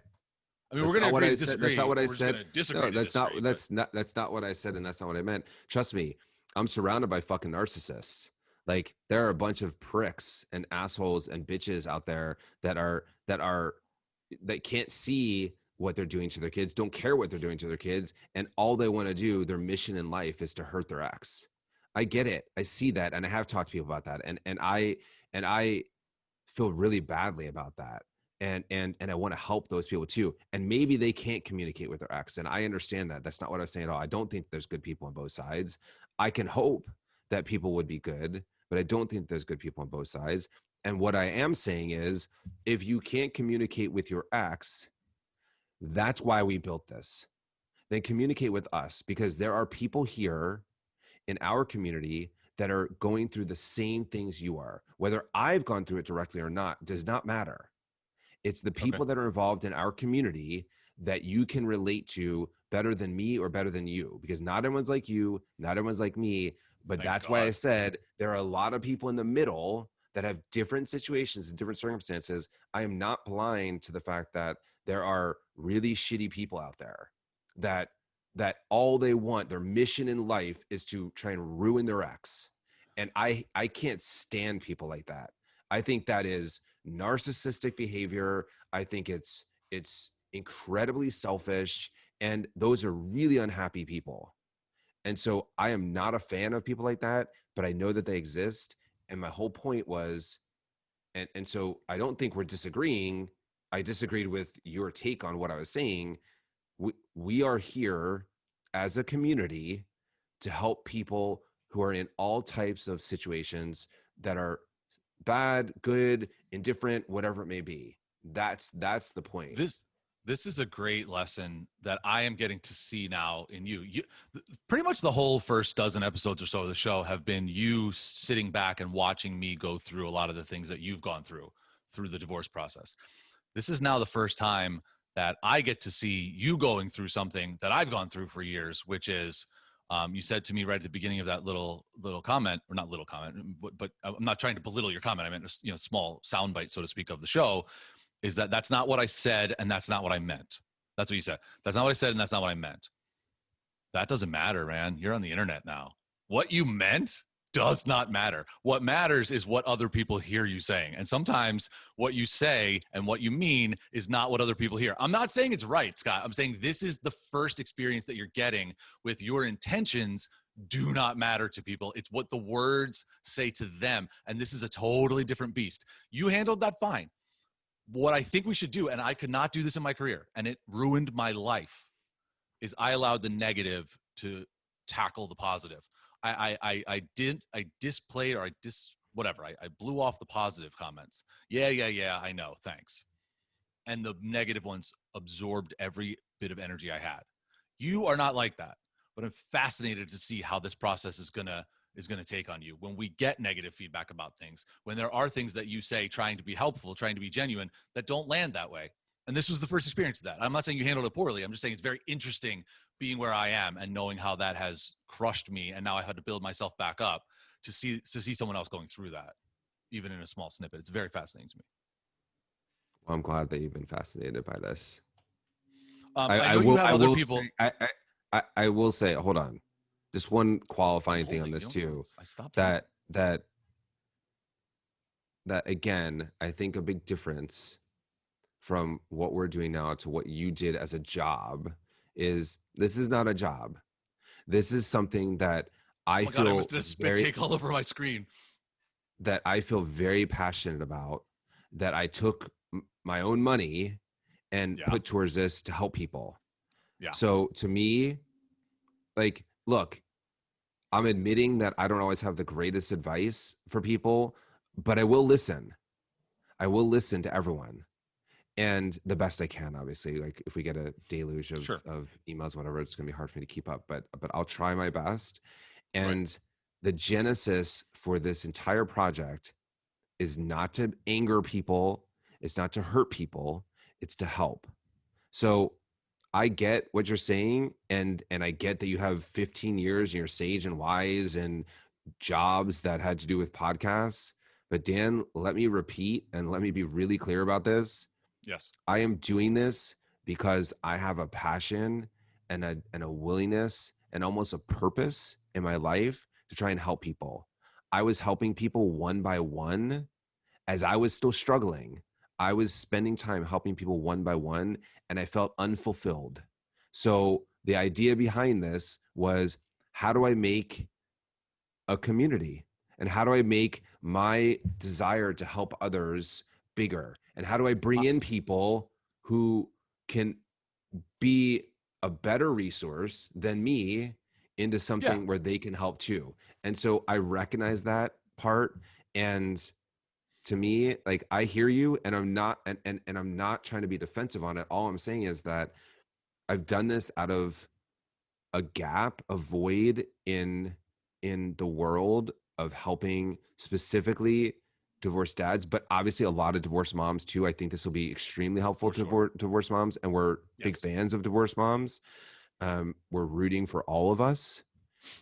I mean, That's we're going to not agree what to disagree. That's not what I We're just said. going to disagree No, to disagree. that's not what I said, and that's not what I meant. Trust me, I'm surrounded by fucking narcissists. Like, there are a bunch of pricks and assholes and bitches out there that can't see what they're doing to their kids, don't care what they're doing to their kids, and all they want to do, their mission in life is to hurt their ex. I get it. I see that, and I have talked to people about that, and I feel really badly about that. And I want to help those people too. And maybe they can't communicate with their ex. And I understand that. That's not what I was saying at all. I don't think there's good people on both sides. I can hope that people would be good, but I don't think there's good people on both sides. And what I am saying is, if you can't communicate with your ex, that's why we built this. Then communicate with us, because there are people here in our community that are going through the same things you are. Whether I've gone through it directly or not does not matter. It's the people that are involved in our community that you can relate to better than me or better than you, because not everyone's like you, not everyone's like me. But that's why I said there are a lot of people in the middle that have different situations and different circumstances. I am not blind to the fact that there are really shitty people out there that all they want, their mission in life, is to try and ruin their ex. And I can't stand people like that. I think that is narcissistic behavior. I think it's incredibly selfish, and those are really unhappy people. And so I am not a fan of people like that, but I know that they exist. And my whole point was, and so I don't think we're disagreeing. I disagreed with your take on what I was saying. We are here as a community to help people who are in all types of situations that are bad, good, indifferent, whatever it may be. That's the point. This is a great lesson that I am getting to see now in you. Pretty much the whole first dozen episodes or so of the show have been you sitting back and watching me go through a lot of the things that you've gone through the divorce process. This is now the first time that I get to see you going through something that I've gone through for years, which is, you said to me right at the beginning of that little comment, or not little comment, but I'm not trying to belittle your comment. I meant, small soundbite, so to speak, of the show, is that's not what I said, and that's not what I meant. That's what you said. That's not what I said, and that's not what I meant. That doesn't matter, man. You're on the internet now. What you meant does not matter. What matters is what other people hear you saying. And sometimes what you say and what you mean is not what other people hear. I'm not saying it's right, Scott. I'm saying this is the first experience that you're getting with your intentions do not matter to people. It's what the words say to them. And this is a totally different beast. You handled that fine. What I think we should do, and I could not do this in my career, and it ruined my life, is I allowed the negative to tackle the positive. I displayed, or whatever. I blew off the positive comments. Yeah, I know, thanks. And the negative ones absorbed every bit of energy I had. You are not like that, but I'm fascinated to see how this process is gonna take on you when we get negative feedback about things, when there are things that you say trying to be helpful, trying to be genuine, that don't land that way. And this was the first experience of that. I'm not saying you handled it poorly. I'm just saying it's very interesting being where I am and knowing how that has crushed me. And now I've had to build myself back up to see someone else going through that, even in a small snippet. It's very fascinating to me. Well, I'm glad that you've been fascinated by this. I know you have other people. I will say, hold on. Just one qualifying thing on this too. I stopped. That again, I think a big difference from what we're doing now to what you did as a job is, this is not a job. This is something that I feel God, I almost did a spit take all over my screen. That I feel very passionate about, that I took my own money and put towards this to help people. Yeah. So to me, like, look, I'm admitting that I don't always have the greatest advice for people, but I will listen. I will listen to everyone. and the best I can, obviously. Like if we get a deluge Sure. of emails, whatever, it's gonna be hard for me to keep up, but I'll try my best. Right. And the genesis for this entire project is not to anger people, it's not to hurt people, it's to help. So I get what you're saying, and I get that you have 15 years and you're sage and wise and jobs that had to do with podcasts. But Dan, let me repeat and let me be really clear about this. Yes. I am doing this because I have a passion and a willingness and almost a purpose in my life to try and help people. I was helping people one by one as I was still struggling. I was spending time helping people one by one, and I felt unfulfilled. So the idea behind this was, how do I make a community? And how do I make my desire to help others bigger? And how do I bring in people who can be a better resource than me into Yeah. something where they can help too? And so I recognize that part. And to me, like, I hear you, and I'm not, and I'm not trying to be defensive on it. All I'm saying is that I've done this out of a gap, a void in the world of helping specifically divorced dads, but obviously a lot of divorced moms too. I think this will be extremely helpful For to sure. divorced moms, and we're big Yes. fans of divorced moms. We're rooting for all of us.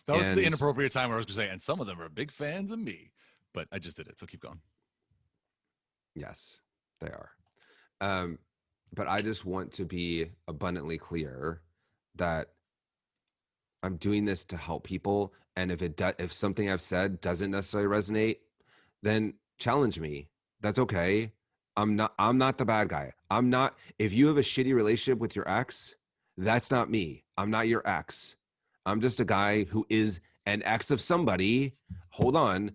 That was the And inappropriate time where I was going to say, and some of them are big fans of me, but I just did it. So keep going. yes, they are. Um, but I just want to be abundantly clear that I'm doing this to help people. And if something I've said doesn't necessarily resonate, then challenge me. That's okay. I'm not the bad guy. I'm not, if you have a shitty relationship with your ex, that's not me. I'm not your ex. I'm just a guy who is an ex of somebody. Hold on.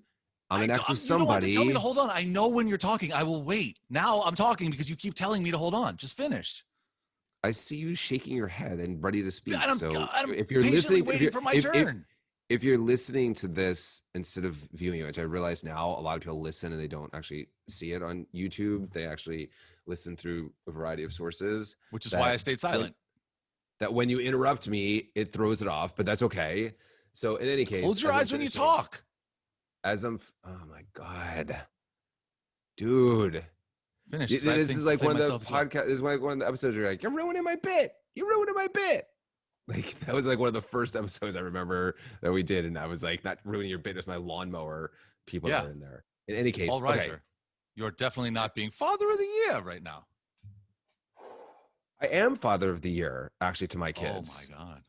I'm an ex of You don't have to tell me to somebody. hold on. I know when you're talking. I will wait. Now I'm talking because you keep telling me to hold on. Just finish. I see you shaking your head and ready to And speak. So I'm if you're patiently listening, waiting for my turn. if you're listening to this instead of viewing it, which I realize now a lot of people listen and they don't actually see it on YouTube. They actually listen through a variety of sources. Which is why That I stayed when silent. when you interrupt me, it throws it off, but that's okay. So in any case, Close your as I'm eyes when you finishing, talk. oh my God, dude. Finish because I have This things is to like say one of the myself as well. podcast. This is like one of the episodes where you're like, you're ruining my bit. You're ruining my bit. Like that was like one of the first episodes I remember that we did, and I was like, not ruining your bit, it's my lawnmower people that Yeah. are in there. In any Paul case, okay, Reiser, you're definitely not being father of the year right now. I am father of the year actually to my Oh my kids. God.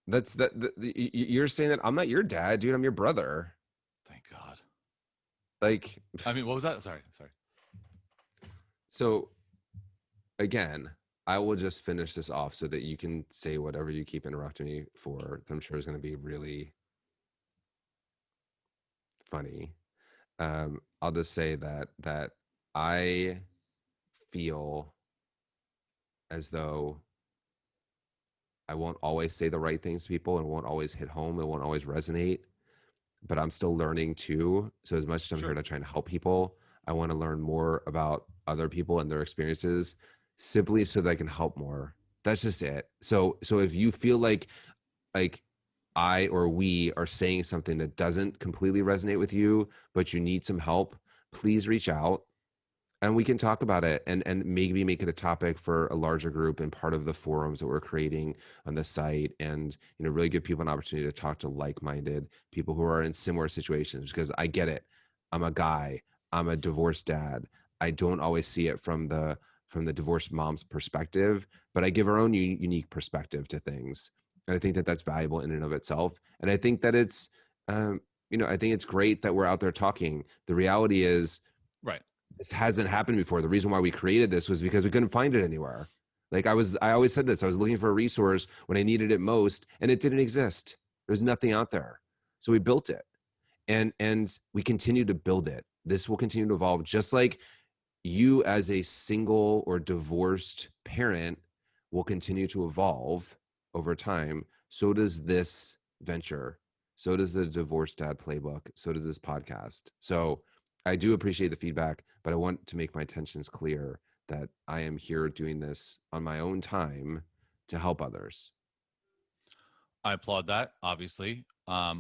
That's you're saying that I'm not your dad, dude. I'm your brother. Thank God. Like, I mean, what was that? Sorry. so again, I will just finish this off so that you can say whatever you keep interrupting me for. That I'm sure is going to be really funny. I'll just say that I feel as though I won't always say the right things to people, and it won't always hit home. It won't always resonate, but I'm still learning too. So as much as I'm here Sure. to try and help people, I want to learn more about other people and their experiences simply so that I can help more. That's just it. So if you feel like I or we are saying something that doesn't completely resonate with you, but you need some help, please reach out and we can talk about it and maybe make it a topic for a larger group and part of the forums that we're creating on the site, and really give people an opportunity to talk to like-minded people who are in similar situations, because I get it. I'm a guy, I'm a divorced dad. I don't always see it from the divorced mom's perspective, but I give our own unique perspective to things, and I think that that's valuable in and of itself. And I think that it's I think it's great that we're out there talking. The reality is, Right. this hasn't happened before. The reason why we created this was because we couldn't find it anywhere. I always said this, I was looking for a resource when I needed it most, and it didn't exist. There's nothing out there. So we built it, and we continue to build it. This will continue to evolve, just like you as a single or divorced parent will continue to evolve over time. So does this venture. So does the Divorced Dad Playbook. So does this podcast. So I do appreciate the feedback, but I want to make my intentions clear that I am here doing this on my own time to help others. I applaud that, obviously.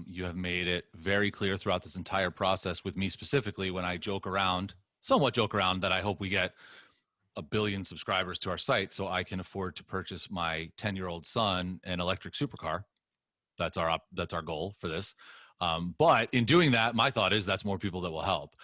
You have made it very clear throughout this entire process with me specifically when I somewhat joke around that I hope we get 1 billion subscribers to our site so I can afford to purchase my 10-year-old son an electric supercar. That's our goal for this. But in doing that, my thought is that's more people that will help.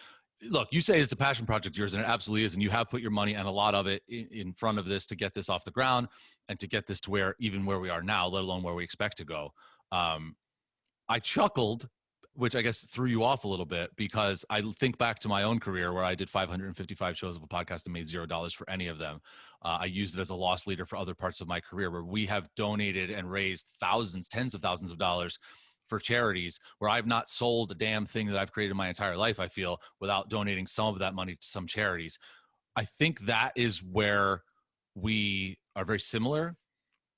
Look, you say it's a passion project of yours, and it absolutely is. And you have put your money and a lot of it in front of this to get this off the ground and to get this to where we are now, let alone where we expect to go. I chuckled, which I guess threw you off a little bit, because I think back to my own career where I did 555 shows of a podcast and made $0 for any of them. I used it as a loss leader for other parts of my career where we have donated and raised thousands, tens of thousands of dollars for charities where I've not sold a damn thing that I've created my entire life, I feel, without donating some of that money to some charities. I think that is where we are very similar.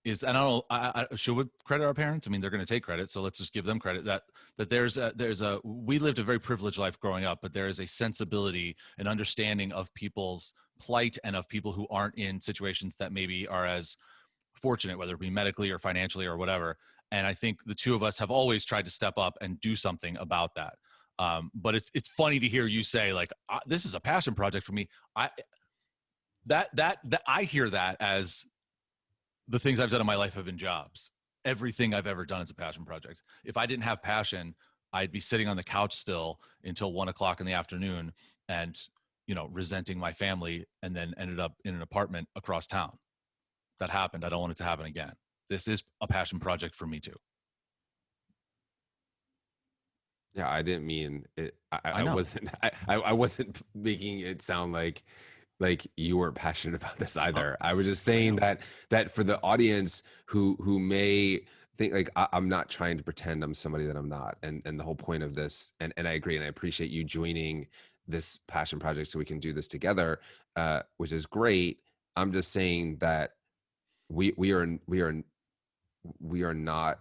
And I don't know, should we credit our parents? I mean, they're going to take credit, so let's just give them credit. That we lived a very privileged life growing up, but there is a sensibility and understanding of people's plight and of people who aren't in situations that maybe are as fortunate, whether it be medically or financially or whatever. And I think the two of us have always tried to step up and do something about that. But it's funny to hear you say, like, this is a passion project for me. I hear that as the things I've done in my life have been jobs. Everything I've ever done is a passion project. If I didn't have passion, I'd be sitting on the couch still until 1:00 in the afternoon and, resenting my family, and then ended up in an apartment across town. That happened. I don't want it to happen again. This is a passion project for me too. Yeah, I didn't mean it. I I know. wasn't. I wasn't making it sound like you weren't passionate about this either. I was just saying that for the audience who may think like I'm not trying to pretend I'm somebody that I'm not, and the whole point of this, and I agree, and I appreciate you joining this passion project so we can do this together, which is great. I'm just saying that we are not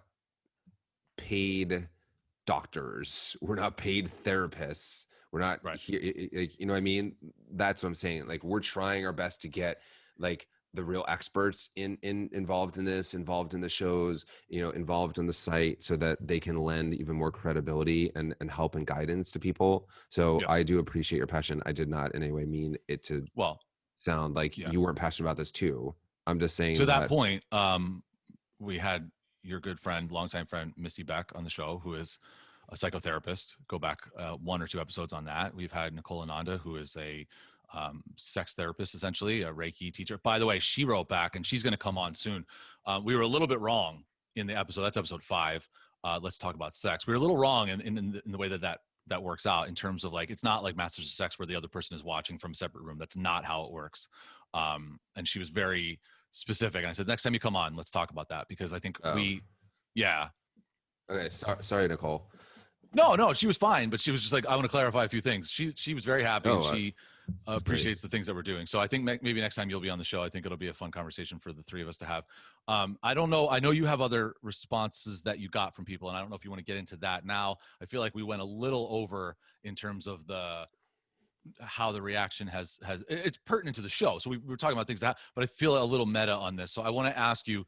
paid doctors. We're not paid therapists. We're not Right. here. You know what I mean? That's what I'm saying. Like, we're trying our best to get like the real experts involved in this, involved in the shows, involved in the site, so that they can lend even more credibility and help and guidance to people. So Yes. I do appreciate your passion. I did not in any way mean it to sound like yeah. you weren't passionate about this too. I'm just saying To that point, we had your good friend, longtime friend, Missy Beck on the show, who is a psychotherapist. Go back 1 or 2 episodes on that. We've had Nicole Ananda, who is a sex therapist, essentially a Reiki teacher. By the way, she wrote back, and she's going to come on soon. We were a little bit wrong in the episode. That's episode 5. Let's talk about sex. We were a little wrong in the way that works out, in terms of, like, it's not like Masters of Sex where the other person is watching from a separate room. That's not how it works. And she was very specific. And I said, next time you come on, let's talk about that, because I think yeah. Okay. Sorry, Nicole. No, she was fine, but she was just like, I want to clarify a few things. She was very happy, and she appreciates the things that we're doing. So I think maybe next time you'll be on the show, I think it'll be a fun conversation for the 3 of us to have. I don't know. I know you have other responses that you got from people, and I don't know if you want to get into that now. I feel like we went a little over in terms of how the reaction has it's pertinent to the show. So we were talking about things but I feel a little meta on this. So I want to ask you,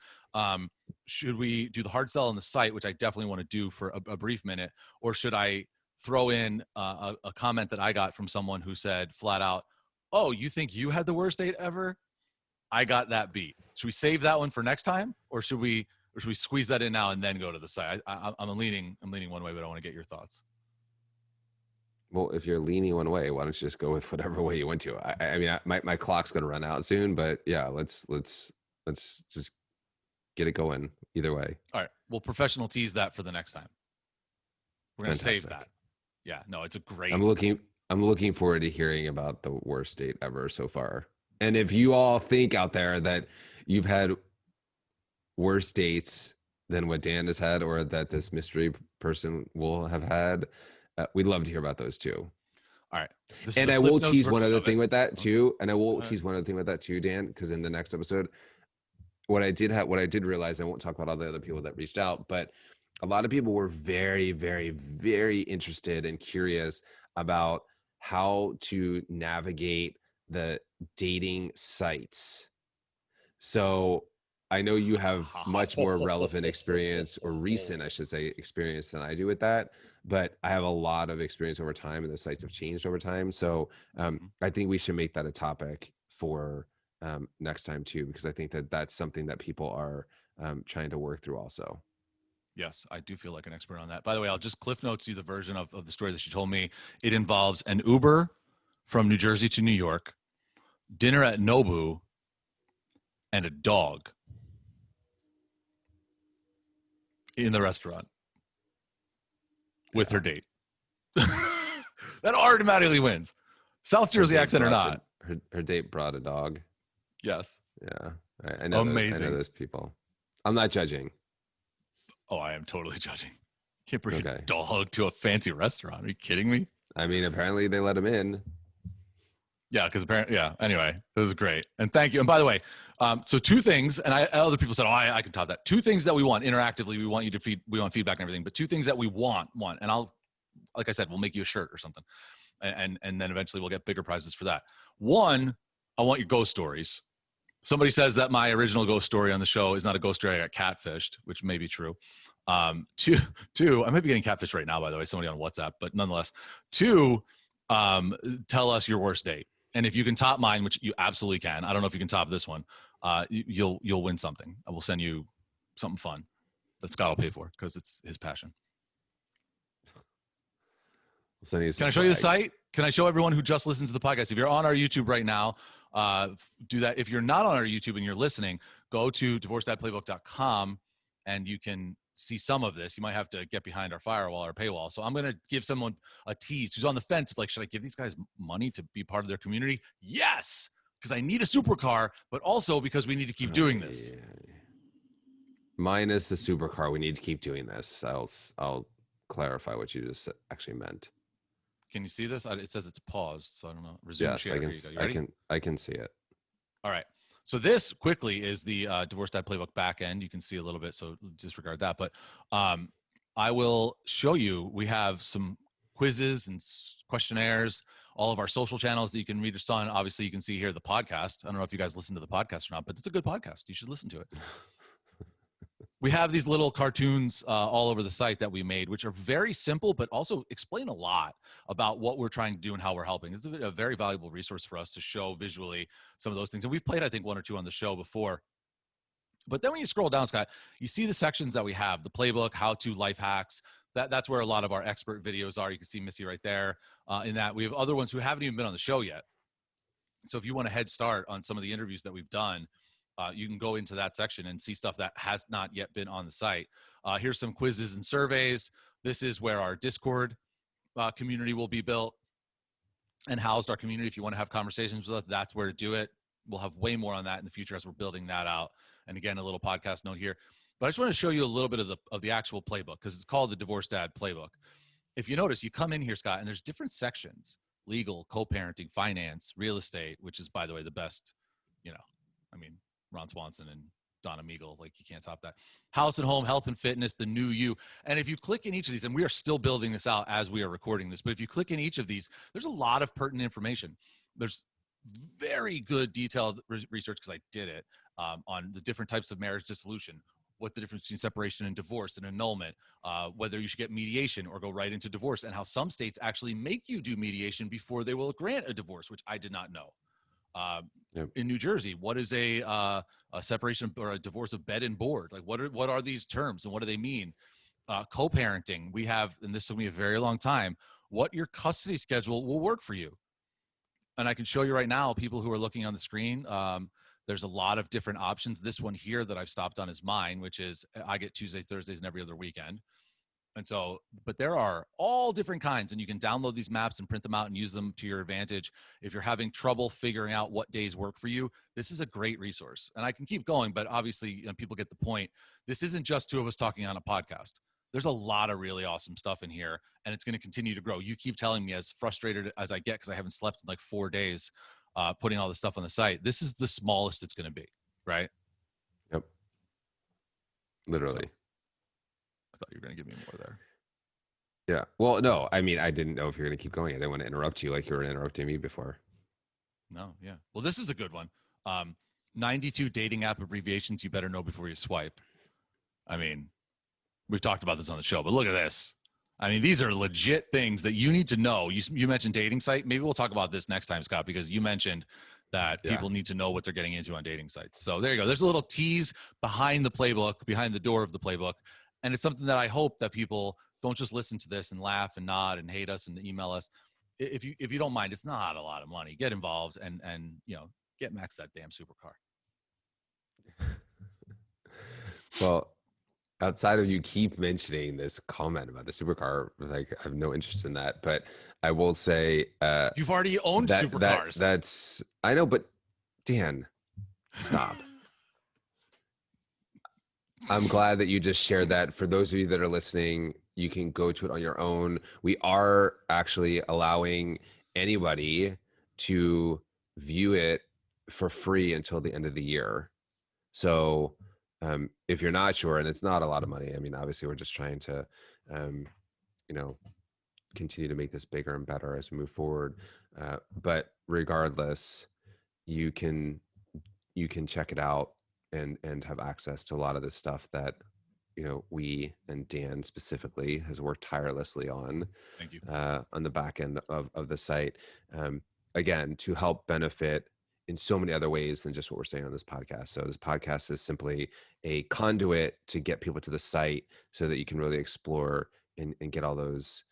should we do the hard sell on the site, which I definitely want to do for a brief minute, or should I throw in a comment that I got from someone who said flat out, oh, you think you had the worst date ever? I got that beat. Should we save that one for next time, or should we squeeze that in now and then go to the site? I'm leaning one way, but I want to get your thoughts. Well, if you're leaning one way, why don't you just go with whatever way you went to? I mean, my clock's going to run out soon, but yeah, let's just get it going either way. All right. We'll professional tease that for the next time. We're going to save that. Yeah, no, it's a great. I'm looking forward to hearing about the worst date ever so far. And if you all think out there that you've had worse dates than what Dan has had, or that this mystery person will have had, we'd love to hear about those too. All right. And I will tease one other thing with that too. And I will tease one other thing with that too, Dan, because in the next episode, what I did realize, I won't talk about all the other people that reached out, but a lot of people were very, very, very interested and curious about how to navigate the dating sites. So I know you have much more relevant experience, or recent, I should say, experience than I do with that. But I have a lot of experience over time, and the sites have changed over time. So I think we should make that a topic for next time too, because I think that that's something that people are trying to work through also. Yes, I do feel like an expert on that. By the way, I'll just cliff notes you the version of the story that she told me. It involves an Uber from New Jersey to New York, dinner at Nobu, and a dog in the restaurant with her date. That automatically wins. South Jersey accent or not. Her date brought a dog. Yes. Yeah, I know. Amazing. I know those people. I'm not judging. Oh, I am totally judging. Can't bring a dog to a fancy restaurant. Are you kidding me? I mean, apparently they let him in. Yeah, because apparently, yeah. Anyway, it was great, and thank you. And by the way, so two things, and other people said, "Oh, I can top that." Two things that we want interactively. We want you to we want feedback and everything. But two things that we want, and I'll, like I said, we'll make you a shirt or something, and then eventually we'll get bigger prizes for that. One, I want your ghost stories. Somebody says that my original ghost story on the show is not a ghost story. I got catfished, which may be true. Two, I might be getting catfished right now, by the way, somebody on WhatsApp, but nonetheless. Two, tell us your worst date. And if you can top mine, which you absolutely can, I don't know if you can top this one, you'll win something. I will send you something fun that Scott will pay for because it's his passion. Can I show you the site? Can I show everyone who just listens to the podcast? If you're on our YouTube right now, do that. If you're not on our YouTube and you're listening, go to divorcedadplaybook.com and you can see some of this. You might have to get behind our firewall or paywall. So I'm going to give someone a tease who's on the fence of like, should I give these guys money to be part of their community? Yes, because I need a supercar, but also because we need to keep doing this. Minus the supercar, we need to keep doing this. I'll clarify what you just actually meant. Can you see this? It says it's paused, so I don't know. Resume yes, share. I can see it. All right. So this quickly is the Divorce Dad Playbook back end. You can see a little bit, so disregard that. But I will show you. We have some quizzes and questionnaires, all of our social channels that you can read us on. Obviously, you can see here the podcast. I don't know if you guys listen to the podcast or not, but it's a good podcast. You should listen to it. We have these little cartoons all over the site that we made, which are very simple, but also explain a lot about what we're trying to do and how we're helping. It's a very valuable resource for us to show visually some of those things. And we've played, I think, one or two on the show before. But then when you scroll down, Scott, you see the sections that we have, the playbook, how-to, life hacks. That's where a lot of our expert videos are. You can see Missy right there in that. We have other ones who haven't even been on the show yet. So if you want a head start on some of the interviews that we've done, you can go into that section and see stuff that has not yet been on the site. Here's some quizzes and surveys. This is where our Discord community will be built and housed. Our community, if you want to have conversations with us, that's where to do it. We'll have way more on that in the future as we're building that out. And again, a little podcast note here. But I just want to show you a little bit of the actual playbook because it's called the Divorce Dad Playbook. If you notice, you come in here, Scott, and there's different sections: legal, co-parenting, finance, real estate, which is, by the way, the best, Ron Swanson and Donna Meagle, like you can't top that. House and home, health and fitness, the new you. And if you click in each of these, and we are still building this out as we are recording this, but if you click in each of these, there's a lot of pertinent information. There's very good detailed research, because I did it, on the different types of marriage dissolution, what the difference between separation and divorce and annulment, whether you should get mediation or go right into divorce, and how some states actually make you do mediation before they will grant a divorce, which I did not know. In New Jersey, what is a separation or a divorce of bed and board? Like what are these terms and what do they mean? Co-parenting, we have, and this took me a very long time, what your custody schedule will work for you. And I can show you right now, people who are looking on the screen, there's a lot of different options. This one here that I've stopped on is mine, which is I get Tuesdays, Thursdays, and every other weekend. And so, but there are all different kinds, and you can download these maps and print them out and use them to your advantage. If you're having trouble figuring out what days work for you, this is a great resource. And I can keep going, but obviously people get the point. This isn't just two of us talking on a podcast. There's a lot of really awesome stuff in here, and it's going to continue to grow. You keep telling me, as frustrated as I get, because I haven't slept in like 4 days, putting all this stuff on the site, this is the smallest it's going to be, right? Yep. Literally. So, I thought you were going to give me more there. Yeah. Well, no, I mean, I didn't know if you're going to keep going. I didn't want to interrupt you like you were interrupting me before. No, yeah. Well, this is a good one. 92 dating app abbreviations you better know before you swipe. I mean, we've talked about this on the show, but look at this. I mean, these are legit things that you need to know. You mentioned dating site. Maybe we'll talk about this next time, Scott, because you mentioned that Yeah. people need to know what they're getting into on dating sites. So there you go. There's a little tease behind the playbook, behind the door of the playbook. And it's something that I hope that people don't just listen to this and laugh and nod and hate us and email us. If you don't mind, it's not a lot of money. Get involved and get Max that damn supercar. Well, outside of you keep mentioning this comment about the supercar, like I have no interest in that. But I will say You've already owned supercars. That's I know, but Dan, stop. I'm glad that you just shared that. For those of you that are listening, you can go to it on your own. We are actually allowing anybody to view it for free until the end of the year. So if you're not sure, and it's not a lot of money, I mean, obviously we're just trying to, you know, continue to make this bigger and better as we move forward. But regardless, you can check it out and have access to a lot of this stuff that we and Dan specifically has worked tirelessly on. Thank you. On the back end of the site, again, to help benefit in so many other ways than just what we're saying on this podcast. So this podcast is simply a conduit to get people to the site so that you can really explore and get all those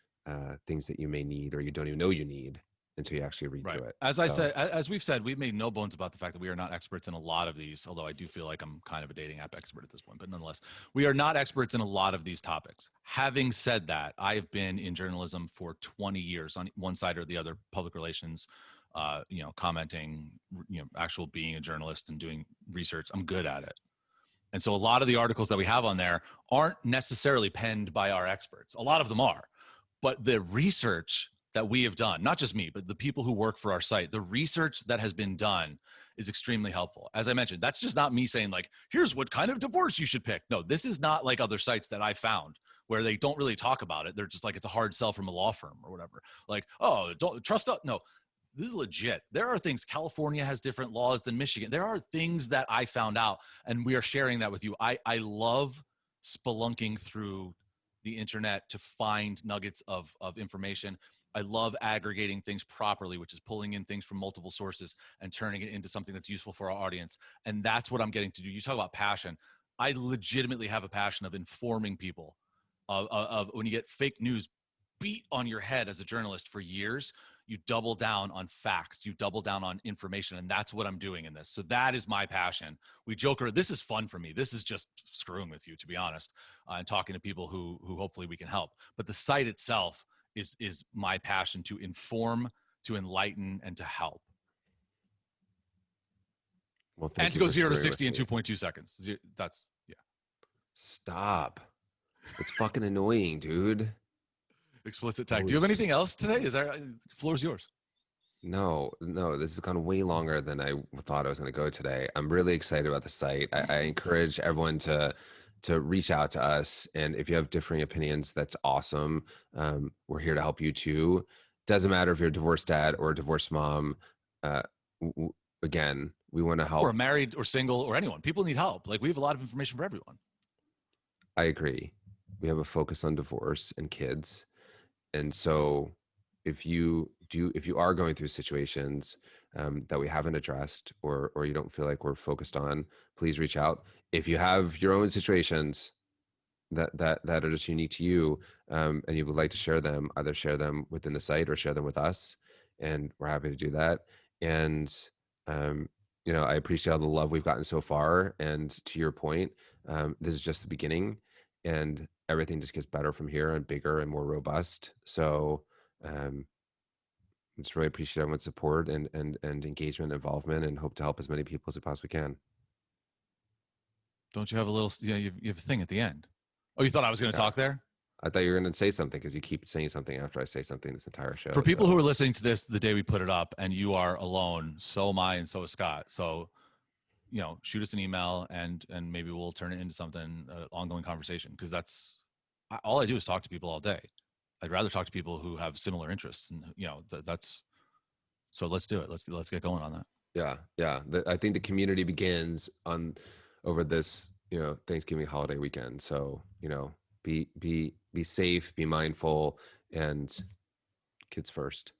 things that you may need or you don't even know you need until you actually read through it. As we've said, we've made no bones about the fact that we are not experts in a lot of these, although I do feel like I'm kind of a dating app expert at this point, but nonetheless, we are not experts in a lot of these topics. Having said that, I have been in journalism for 20 years on one side or the other, public relations, commenting, actual being a journalist and doing research. I'm good at it. And so a lot of the articles that we have on there aren't necessarily penned by our experts. A lot of them are, but the research that we have done, not just me, but the people who work for our site, the research that has been done is extremely helpful. As I mentioned, that's just not me saying like, here's what kind of divorce you should pick. No, this is not like other sites that I found where they don't really talk about it. They're just like, it's a hard sell from a law firm or whatever. Like, oh, don't trust us. No, this is legit. There are things, California has different laws than Michigan. There are things that I found out and we are sharing that with you. I love spelunking through the internet to find nuggets of information. I love aggregating things properly, which is pulling in things from multiple sources and turning it into something that's useful for our audience. And that's what I'm getting to do. You talk about passion. I legitimately have a passion of informing people of when you get fake news beat on your head as a journalist for years, you double down on facts, you double down on information. And that's what I'm doing in this. So that is my passion. We joke around. This is fun for me. This is just screwing with you, to be honest, and talking to people who hopefully we can help. But the site itself is my passion, to inform, to enlighten, and to help. Well, and to go 0 to 60 in 2.2 seconds. That's, yeah. Stop. It's fucking annoying, dude. Explicit tag. Do you have anything else today? Floor's yours. No, this has gone way longer than I thought I was going to go today. I'm really excited about the site. I encourage everyone to reach out to us. And if you have differing opinions, that's awesome. We're here to help you too. Doesn't matter if you're a divorced dad or a divorced mom. Again, we want to help. Or married or single or anyone. People need help. Like, we have a lot of information for everyone. I agree. We have a focus on divorce and kids. And so if you are going through situations that we haven't addressed or you don't feel like we're focused on, please reach out. If you have your own situations that are just unique to you, and you would like to share them, either share them within the site or share them with us, and we're happy to do that. And I appreciate all the love we've gotten so far. And to your point, this is just the beginning, and everything just gets better from here and bigger and more robust. So just really appreciate everyone's support and engagement, involvement, and hope to help as many people as we possibly can. Don't you have a little, you have a thing at the end? Oh, you thought I was going to talk there? I thought you were going to say something, because you keep saying something after I say something this entire show. For people who are listening to this the day we put it up and you are alone, so am I and so is Scott. So, shoot us an email and maybe we'll turn it into something, ongoing conversation, because that's all I do is talk to people all day. I'd rather talk to people who have similar interests, and that's So let's do it. Let's get going on that. Yeah. I think the community begins on over this, Thanksgiving holiday weekend. So, be safe, be mindful, and kids first.